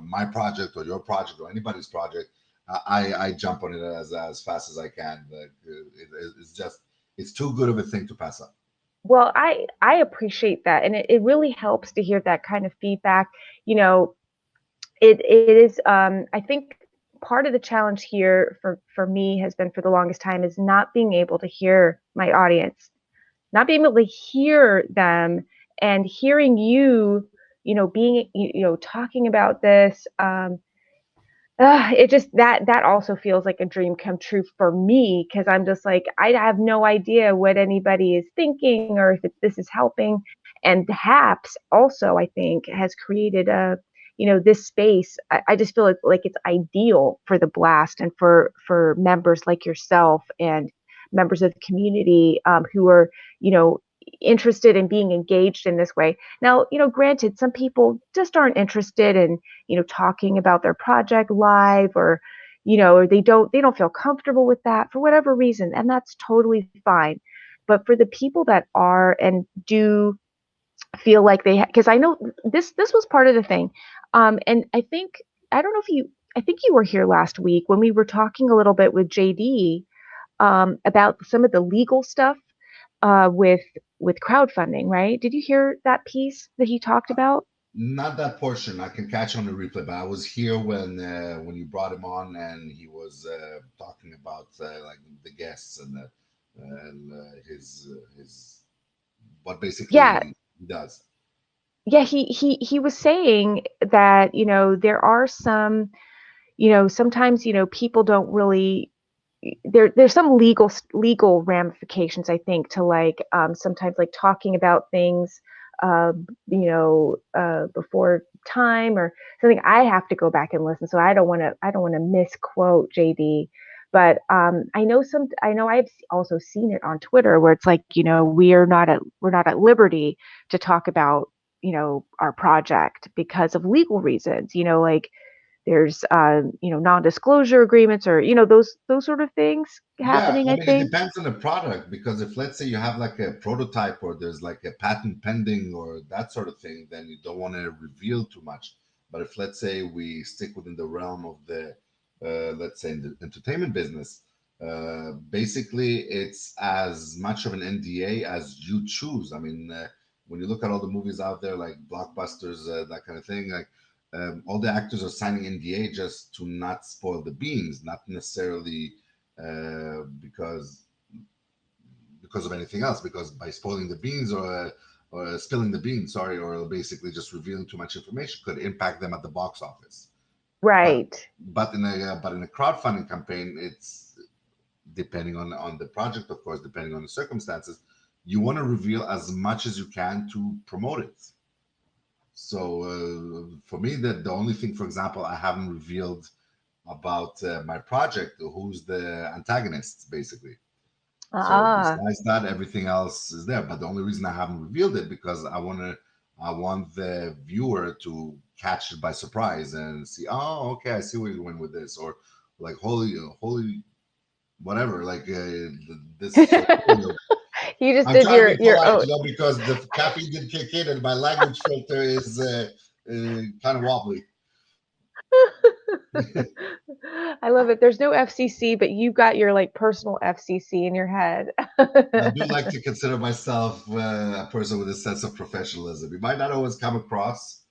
Speaker 2: my project or your project or anybody's project, I jump on it as fast as I can. It's just it's too good of a thing to pass up.
Speaker 1: Well, I appreciate that, and it really helps to hear that kind of feedback. You know, it is, I think part of the challenge here for me has been for the longest time is not being able to hear my audience, not being able to hear them, and hearing you, being, talking about this. It just that also feels like a dream come true for me because I'm just like I have no idea what anybody is thinking or if this is helping, and HAPS also I think has created this space. I just feel like it's ideal for the blast and for members like yourself and members of the community who are you know interested in being engaged in this way. Now, granted, some people just aren't interested in talking about their project live, or they don't feel comfortable with that for whatever reason, and that's totally fine. But for the people that are and do feel like because I know this was part of the thing, and I don't know if I think you were here last week when we were talking a little bit with JD about some of the legal stuff with crowdfunding, right? Did you hear that piece that he talked about?
Speaker 2: Not that portion. I can catch on the replay, but I was here when you brought him on and he was talking about like the guests and his what
Speaker 1: Yeah,
Speaker 2: basically he does.
Speaker 1: yeah. He was saying that there are some sometimes people don't really there's some legal ramifications I think to like sometimes like talking about things before time or something. I have to go back and listen, so I don't want to misquote JD. But I know I've also seen it on Twitter where it's like we're not at liberty to talk about our project because of legal reasons, like there's non-disclosure agreements or those sort of things
Speaker 2: Yeah,
Speaker 1: happening,
Speaker 2: I
Speaker 1: I
Speaker 2: mean, it
Speaker 1: think.
Speaker 2: depends on the product because if let's say you have like a prototype or there's like a patent pending or that sort of thing, then you don't want to reveal too much. But if let's say we stick within the realm of the, let's say, in the entertainment business, basically it's as much of an NDA as you choose. I mean, when you look at all the movies out there, like blockbusters, that kind of thing, like all the actors are signing NDA just to not spoil the beans, not necessarily because of anything else, because by spoiling the beans or spilling the beans, sorry, or basically just revealing too much information could impact them at the box office. But
Speaker 1: Right.
Speaker 2: but in a crowdfunding campaign, it's depending on the project, of course, depending on the circumstances, you want to reveal as much as you can to promote it. So for me, the only thing, for example, I haven't revealed about my project, who's the antagonist, basically. So
Speaker 1: Ah,
Speaker 2: besides that, everything else is there. But the only reason I haven't revealed it because I want the viewer to catch it by surprise and see, oh, okay, I see where you're going with this, or like holy, whatever, like this is so cool.
Speaker 1: you just
Speaker 2: I'm
Speaker 1: did
Speaker 2: trying to
Speaker 1: your
Speaker 2: be
Speaker 1: your
Speaker 2: polite,
Speaker 1: own.
Speaker 2: because the caffeine did kick in and my language filter is kind of wobbly.
Speaker 1: I love it. There's no FCC, but you got your like personal FCC in your head.
Speaker 2: I do like to consider myself a person with a sense of professionalism. It might not always come across,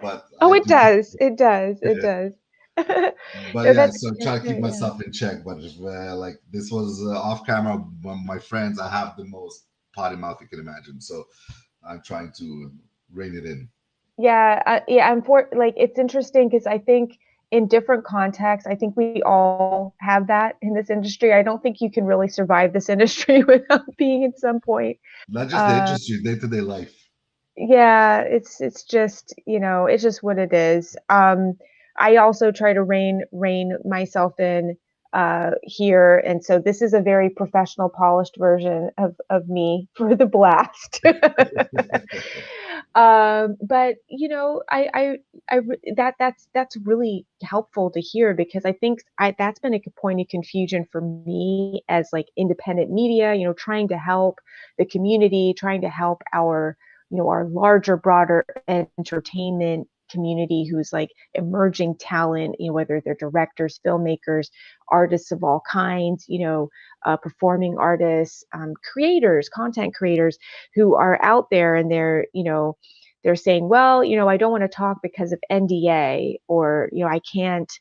Speaker 2: but
Speaker 1: Oh,
Speaker 2: I
Speaker 1: it
Speaker 2: do.
Speaker 1: does. It does. It does.
Speaker 2: But
Speaker 1: No,
Speaker 2: yeah, so I
Speaker 1: that's
Speaker 2: try to keep
Speaker 1: good. Yeah.
Speaker 2: myself in check. But if, like this was off camera, when my friends, I have the most potty mouth you can imagine. So I'm trying to rein it in.
Speaker 1: Yeah, yeah, I'm for like it's interesting because I think in different contexts, I think we all have that in this industry. I don't think you can really survive this industry without being at some point.
Speaker 2: Not just the
Speaker 1: Uh,
Speaker 2: industry, day to day life.
Speaker 1: yeah, it's just, it's just what it is. I also try to rein myself in here, and so this is a very professional, polished version of me for the blast. But that's really helpful to hear because I think that's been a point of confusion for me as like independent media, trying to help the community, trying to help our larger, broader entertainment community who's like emerging talent, whether they're directors, filmmakers, artists of all kinds, performing artists, creators, content creators who are out there and they're saying, well, I don't want to talk because of NDA, or, I can't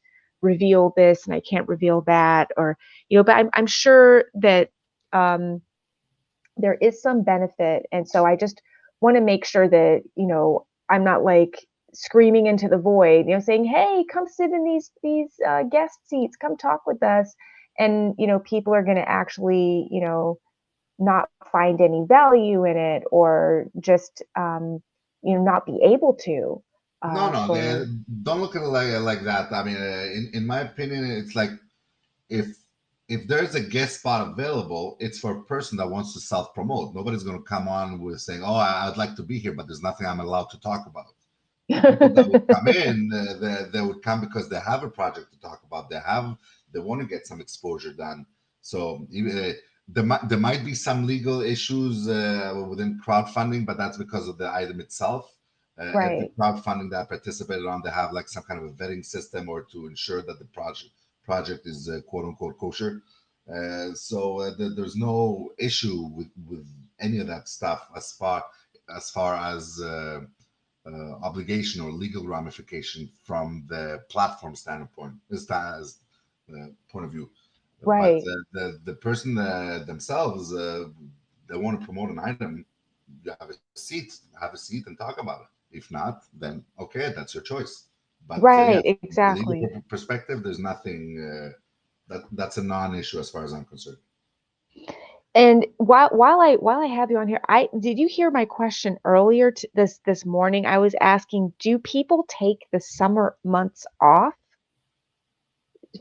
Speaker 1: reveal this and I can't reveal that, or, but I'm sure that um, there is some benefit. And so I just want to make sure that, I'm not like screaming into the void, saying, hey, come sit in these guest seats, come talk with us. And, people are going to actually, not find any value in it, or just, not be able to,
Speaker 2: No, no,
Speaker 1: for,
Speaker 2: don't look at it like that. I mean, in my opinion, it's like if if there's a guest spot available, it's for a person that wants to self promote. Nobody's going to come on with saying, "Oh, I'd like to be here," but there's nothing I'm allowed to talk about. The people that would come in, they would come because they have a project to talk about. They want to get some exposure done. So there might be some legal issues within crowdfunding, but that's because of the item itself. Every
Speaker 1: right,
Speaker 2: crowdfunding that I participated on, they have like some kind of a vetting system or to ensure that the project is quote unquote kosher. There's no issue with any of that stuff as far as obligation or legal ramification from the platform standpoint, as point of view. But
Speaker 1: right.
Speaker 2: the person themselves, they want to promote an item. You have a seat, and talk about it. If not, then okay, that's your choice. But yeah,
Speaker 1: Right,
Speaker 2: from a legal
Speaker 1: exactly.
Speaker 2: perspective, there's nothing that's a non-issue as far as I'm concerned.
Speaker 1: And while I have you on here, I did you hear my question earlier this morning? I was asking, do people take the summer months off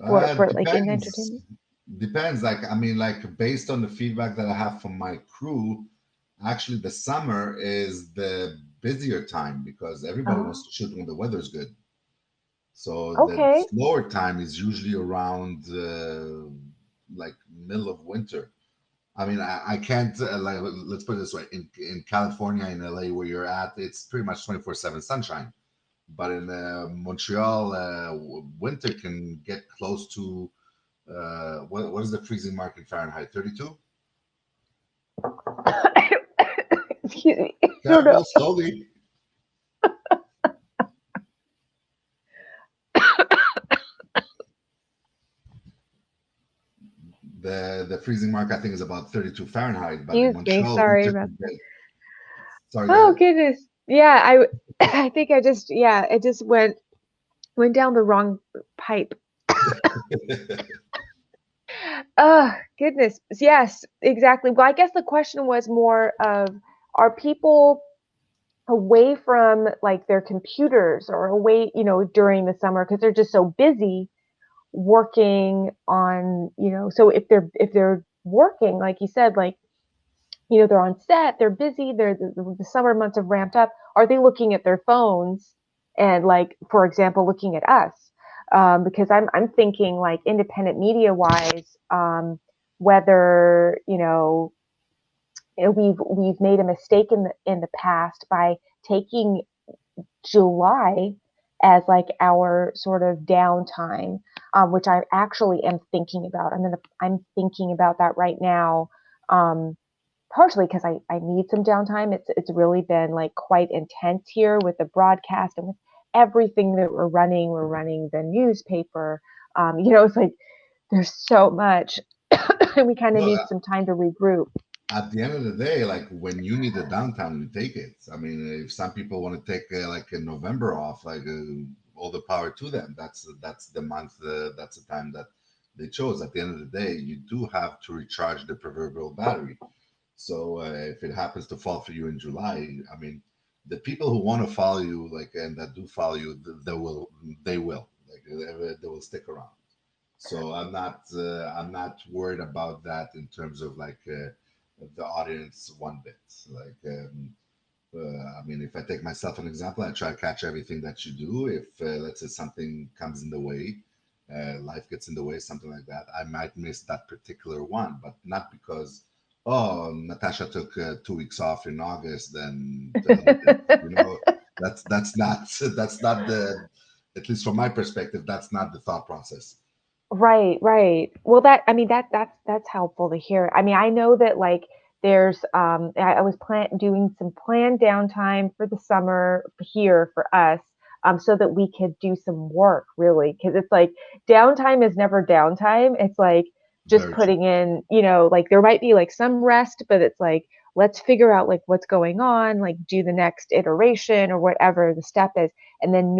Speaker 1: for like in
Speaker 2: Depends.
Speaker 1: entertainment?
Speaker 2: Depends. Like I mean, like based on the feedback that I have from my crew, actually the summer is the busier time because everybody
Speaker 1: Oh,
Speaker 2: wants to shoot when the weather's good. So the
Speaker 1: okay.
Speaker 2: slower time is usually around like middle of winter. I mean, I can't like let's put it this way: in California, in LA, where you're at, it's pretty much 24/7 sunshine. But in Montreal, winter can get close to what is the freezing mark in Fahrenheit? 32.
Speaker 1: Excuse me. I don't know.
Speaker 2: Careful, slowly. The freezing mark I think is about 32 Fahrenheit, but in
Speaker 1: Excuse me.
Speaker 2: Montreal,
Speaker 1: Sorry
Speaker 2: winter
Speaker 1: about
Speaker 2: can
Speaker 1: that.
Speaker 2: get. Sorry, go
Speaker 1: Oh
Speaker 2: ahead.
Speaker 1: goodness. Yeah, I I think it just went down the wrong pipe. Oh, goodness. Yes, exactly. Well, I guess the question was more of, are people away from like their computers or away, during the summer because they're just so busy working on, so if they're working, like you said, like, they're on set, they're busy, the summer months have ramped up. Are they looking at their phones and, like, for example, looking at us? Because I'm thinking like independent media wise, whether we've made a mistake in the past by taking July as like our sort of downtime, which I actually am thinking about. I'm thinking about that right now. Um, Partially because I need some downtime. It's really been like quite intense here with the broadcast and with everything that we're running the newspaper. It's like there's so much, and we kind of
Speaker 2: Well,
Speaker 1: need some time to regroup.
Speaker 2: at the end of the day, like when you need a downtime, you take it. I mean, if some people want to take like in November off, like all the power to them. That's the month. That's the time that they chose. At the end of the day, you do have to recharge the proverbial battery. So if it happens to fall for you in July, I mean, the people who want to follow you, like and that do follow you, they will like they will stick around. So I'm not worried about that in terms of like the audience one bit. Like I mean, if I take myself an example, I try to catch everything that you do. If let's say something comes in the way, life gets in the way, something like that, I might miss that particular one, but not because oh Natasha took 2 weeks off in August, then to hell with it. You know, that's not that's not the at least from my perspective, that's not the thought process.
Speaker 1: Right, right. Well, that's helpful to hear. I mean, I know that like there's I was doing some planned downtime for the summer here for us, so that we could do some work really, because it's like downtime is never downtime. It's like just
Speaker 2: Very true.
Speaker 1: putting in, like there might be like some rest, but it's like let's figure out like what's going on, like do the next iteration or whatever the step is, and then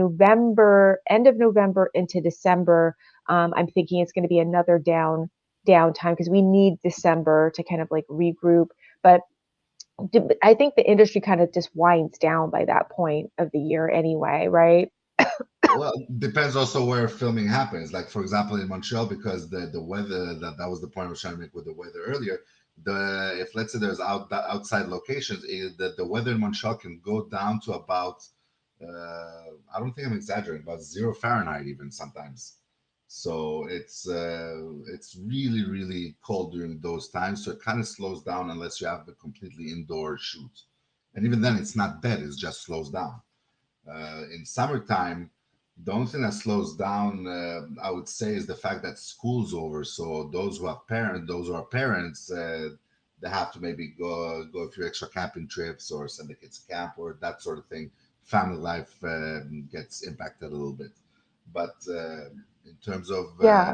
Speaker 1: end of November into December. I'm thinking it's going to be another downtime because we need December to kind of like regroup. But I think the industry kind of just winds down by that point of the year anyway, right?
Speaker 2: Well, depends also where filming happens. Like for example, in Montreal, because the weather that was the point I was trying to make with the weather earlier. The if let's say there's outside locations, the weather in Montreal can go down to about I don't think I'm exaggerating, about 0 Fahrenheit even sometimes. So it's really really cold during those times. So it kind of slows down unless you have a completely indoor shoot, and even then it's not dead. It just slows down. In summertime, the only thing that slows down, I would say, is the fact that school's over. So those who are parents, they have to maybe go a few extra camping trips or send the kids to camp or that sort of thing. Family life gets impacted a little bit, but in terms of
Speaker 1: Yeah.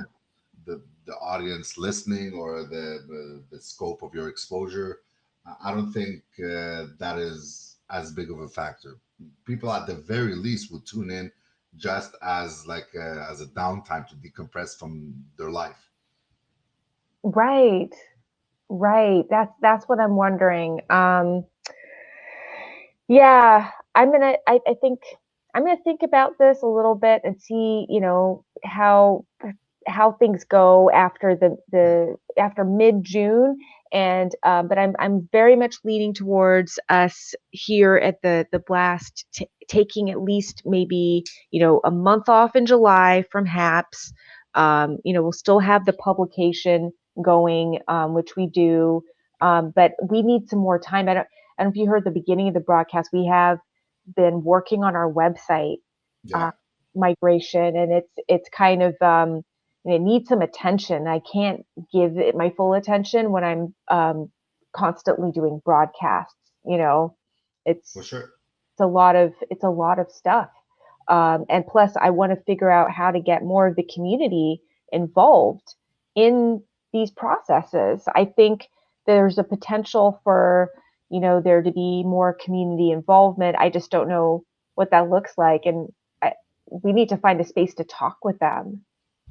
Speaker 2: the audience listening or the scope of your exposure, I don't think that is as big of a factor. People at the very least would tune in just as like as a downtime to decompress from their life.
Speaker 1: Right. Right. That's what I'm wondering. Yeah, I think I'm gonna think about this a little bit and see, how things go after the after mid-June. And but I'm very much leaning towards us here at the blast taking at least maybe, a month off in July from HAPS. We'll still have the publication going, which we do. But we need some more time. I don't know if you heard the beginning of the broadcast, we have been working on our website
Speaker 2: Yeah,
Speaker 1: uh, migration, and it's kind of it needs some attention. I can't give it my full attention when I'm constantly doing broadcasts.
Speaker 2: for
Speaker 1: It's
Speaker 2: sure.
Speaker 1: it's a lot of stuff, and plus I want to figure out how to get more of the community involved in these processes. I think there's a potential for there to be more community involvement. I just don't know what that looks like, and we need to find a space to talk with them.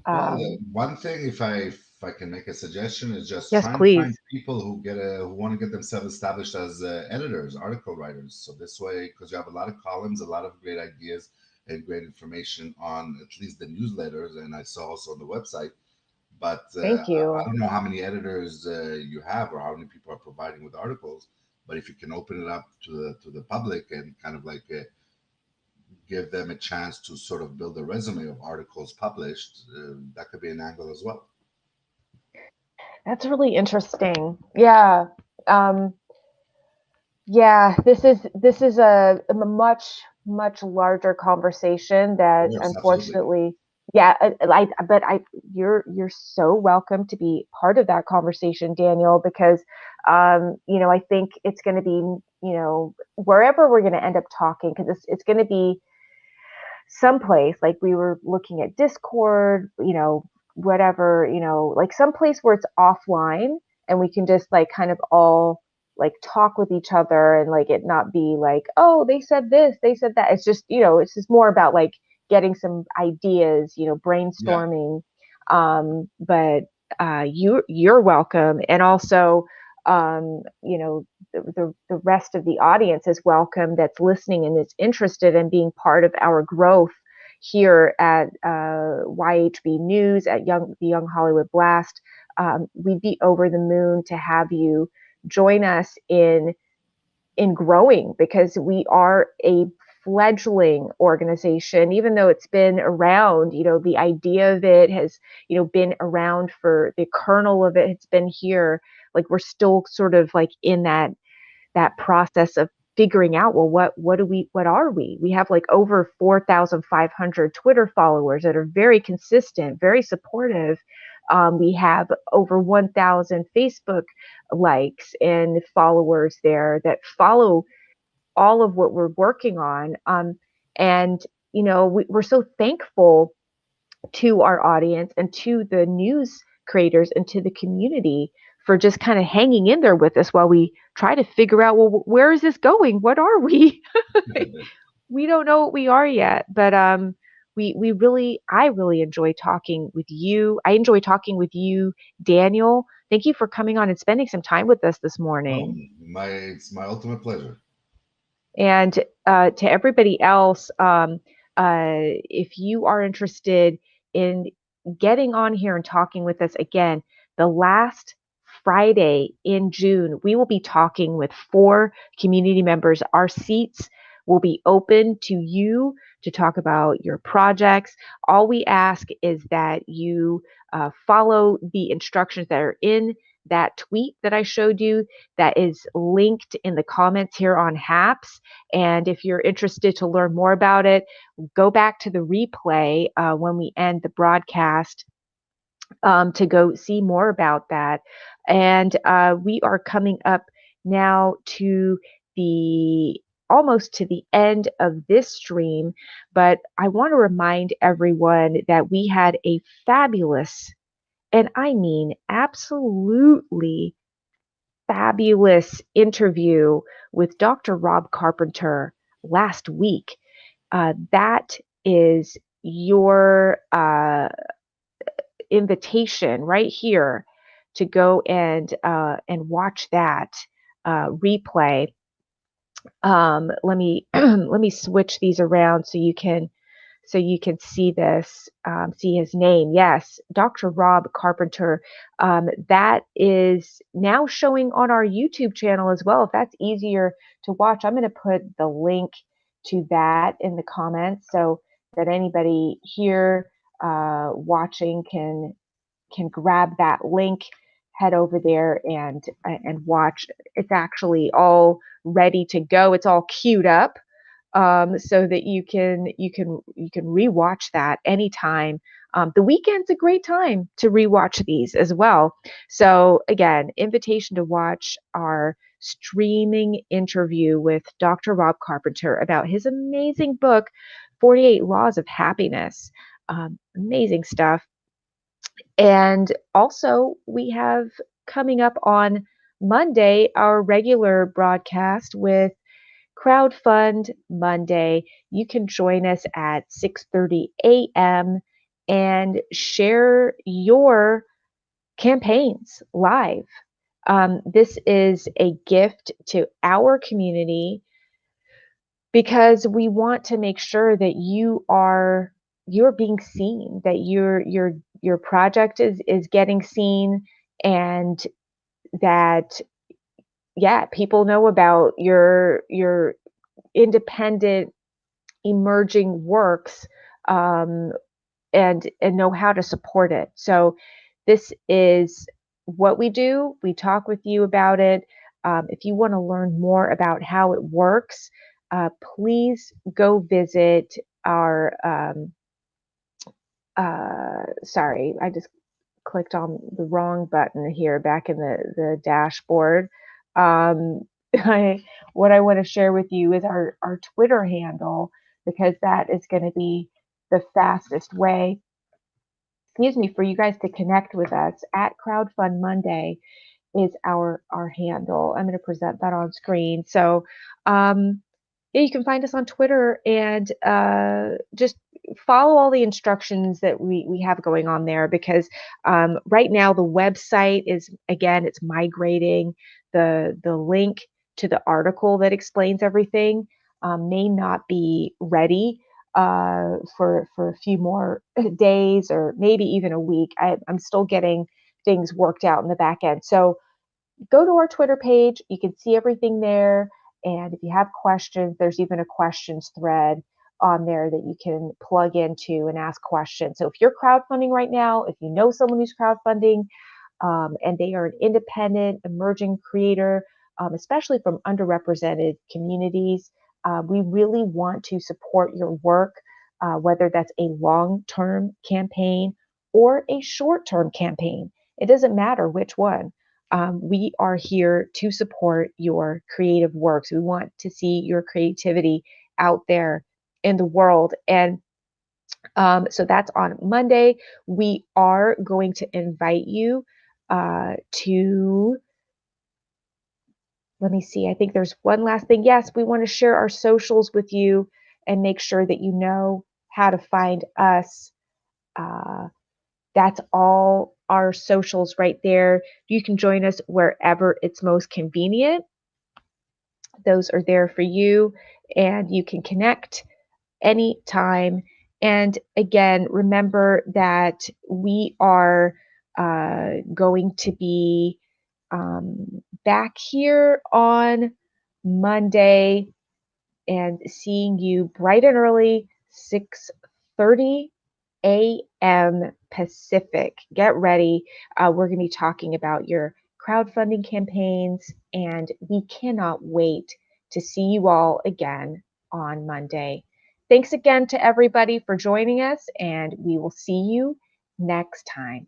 Speaker 2: Well,
Speaker 1: um,
Speaker 2: one thing, if I can make a suggestion, is just
Speaker 1: yes,
Speaker 2: try and find
Speaker 1: please.
Speaker 2: people who want to get themselves established as editors, article writers. So this way, because you have a lot of columns, a lot of great ideas and great information on at least the newsletters, and I saw also on the website. But
Speaker 1: Thank
Speaker 2: I
Speaker 1: you.
Speaker 2: don't know how many editors you have or how many people are providing with articles. But if you can open it up to the public and kind of like give them a chance to sort of build a resume of articles published, that could be an angle as well.
Speaker 1: That's really interesting. Yeah. um, Yeah, this is a much larger conversation that
Speaker 2: Yes, absolutely.
Speaker 1: unfortunately, yeah, but you're so welcome to be part of that conversation, Daniel, because I think it's going to be, wherever we're going to end up talking, because it's going to be someplace, like we were looking at Discord, whatever, like someplace where it's offline and we can just like kind of all like talk with each other and like it not be like, oh, they said this, they said that. It's just, it's just more about like getting some ideas,
Speaker 2: Yeah.
Speaker 1: brainstorming. But you're welcome. And also, the rest of the audience is welcome that's listening and is interested in being part of our growth here at YHB News at the Young Hollywood Blast. We'd be over the moon to have you join us in growing, because we are a fledgling organization. Even though it's been around, the idea of it has, been around, for the kernel of it, it's been here. Like we're still sort of like in that process of figuring out, well, what are we? We have like over 4,500 Twitter followers that are very consistent, very supportive. We have over 1,000 Facebook likes and followers there that follow all of what we're working on. And we're so thankful to our audience and to the news creators and to the community for just kind of hanging in there with us while we try to figure out, well, where is this going? What are we? We don't know what we are yet, but I really enjoy talking with you. I enjoy talking with you, Daniel. Thank you for coming on and spending some time with us this
Speaker 2: No,
Speaker 1: morning.
Speaker 2: it's my ultimate pleasure.
Speaker 1: And to everybody else, if you are interested in getting on here and talking with us again, the last Friday in June, we will be talking with 4 community members. Our seats will be open to you to talk about your projects. All we ask is that you follow the instructions that are in that tweet that I showed you, that is linked in the comments here on HAPS. And if you're interested to learn more about it, go back to the replay when we end the broadcast to go see more about that. And we are coming up now to the almost to the end of this stream, but I want to remind everyone that we had a fabulous, and I mean absolutely fabulous interview with Dr. Rob Carpenter last week. That is your invitation right here to go and watch that replay. Let me let me switch these around so you can see this, see his name. Yes, Dr. Rob Carpenter. That is now showing on our YouTube channel as well. If that's easier to watch, I'm going to put the link to that in the comments so that anybody here watching can grab that link, head over there and watch. It's actually all ready to go. It's all queued up, so that you can rewatch that anytime. The weekend's a great time to rewatch these as well. So again, invitation to watch our streaming interview with Dr. Rob Carpenter about his amazing book, 48 Laws of Happiness. Amazing stuff. And also, we have coming up on Monday our regular broadcast with Crowdfund Monday. You can join us at 6:30 a.m. and share your campaigns live. This is a gift to our community because we want to make sure that you're being seen, that your project is getting seen, and that, yeah, people know about your independent emerging works, um, and know how to support it. So this is what we do. We talk with you about it. If you want to learn more about how it works, please go visit our. Sorry, I just clicked on the wrong button here back in the dashboard. Um, what I want to share with you is our Twitter handle. because that is going to be the fastest way, for you guys to connect with us. At Crowdfund Monday is our handle. I'm going to present that on screen. So, yeah, you can find us on Twitter and just follow all the instructions that we have going on there, because right now the website is, again, it's migrating. The link to the article that explains everything may not be ready for a few more days, or maybe even a week. I'm still getting things worked out in the back end. So go to our Twitter page. You can see everything there. And if you have questions, there's even a questions thread on there that you can plug into and ask questions. So if you're crowdfunding right now, if you know someone who's crowdfunding, and they are an independent, emerging creator, especially from underrepresented communities, we really want to support your work, whether that's a long-term campaign or a short-term campaign. It doesn't matter which one. We are here to support your creative works. We want to see your creativity out there in the world. And so that's on Monday. We are going to invite you to, let me see, I think there's one last thing. Yes, we want to share our socials with you and make sure that you know how to find us. That's all our socials right there. You can join us wherever it's most convenient. Those are there for you, and you can connect anytime. And again, remember that we are going to be back here on Monday and seeing you bright and early, 6:30 a.m. Pacific. Get ready. We're going to be talking about your crowdfunding campaigns, and we cannot wait to see you all again on Monday. Thanks again to everybody for joining us, and we will see you next time.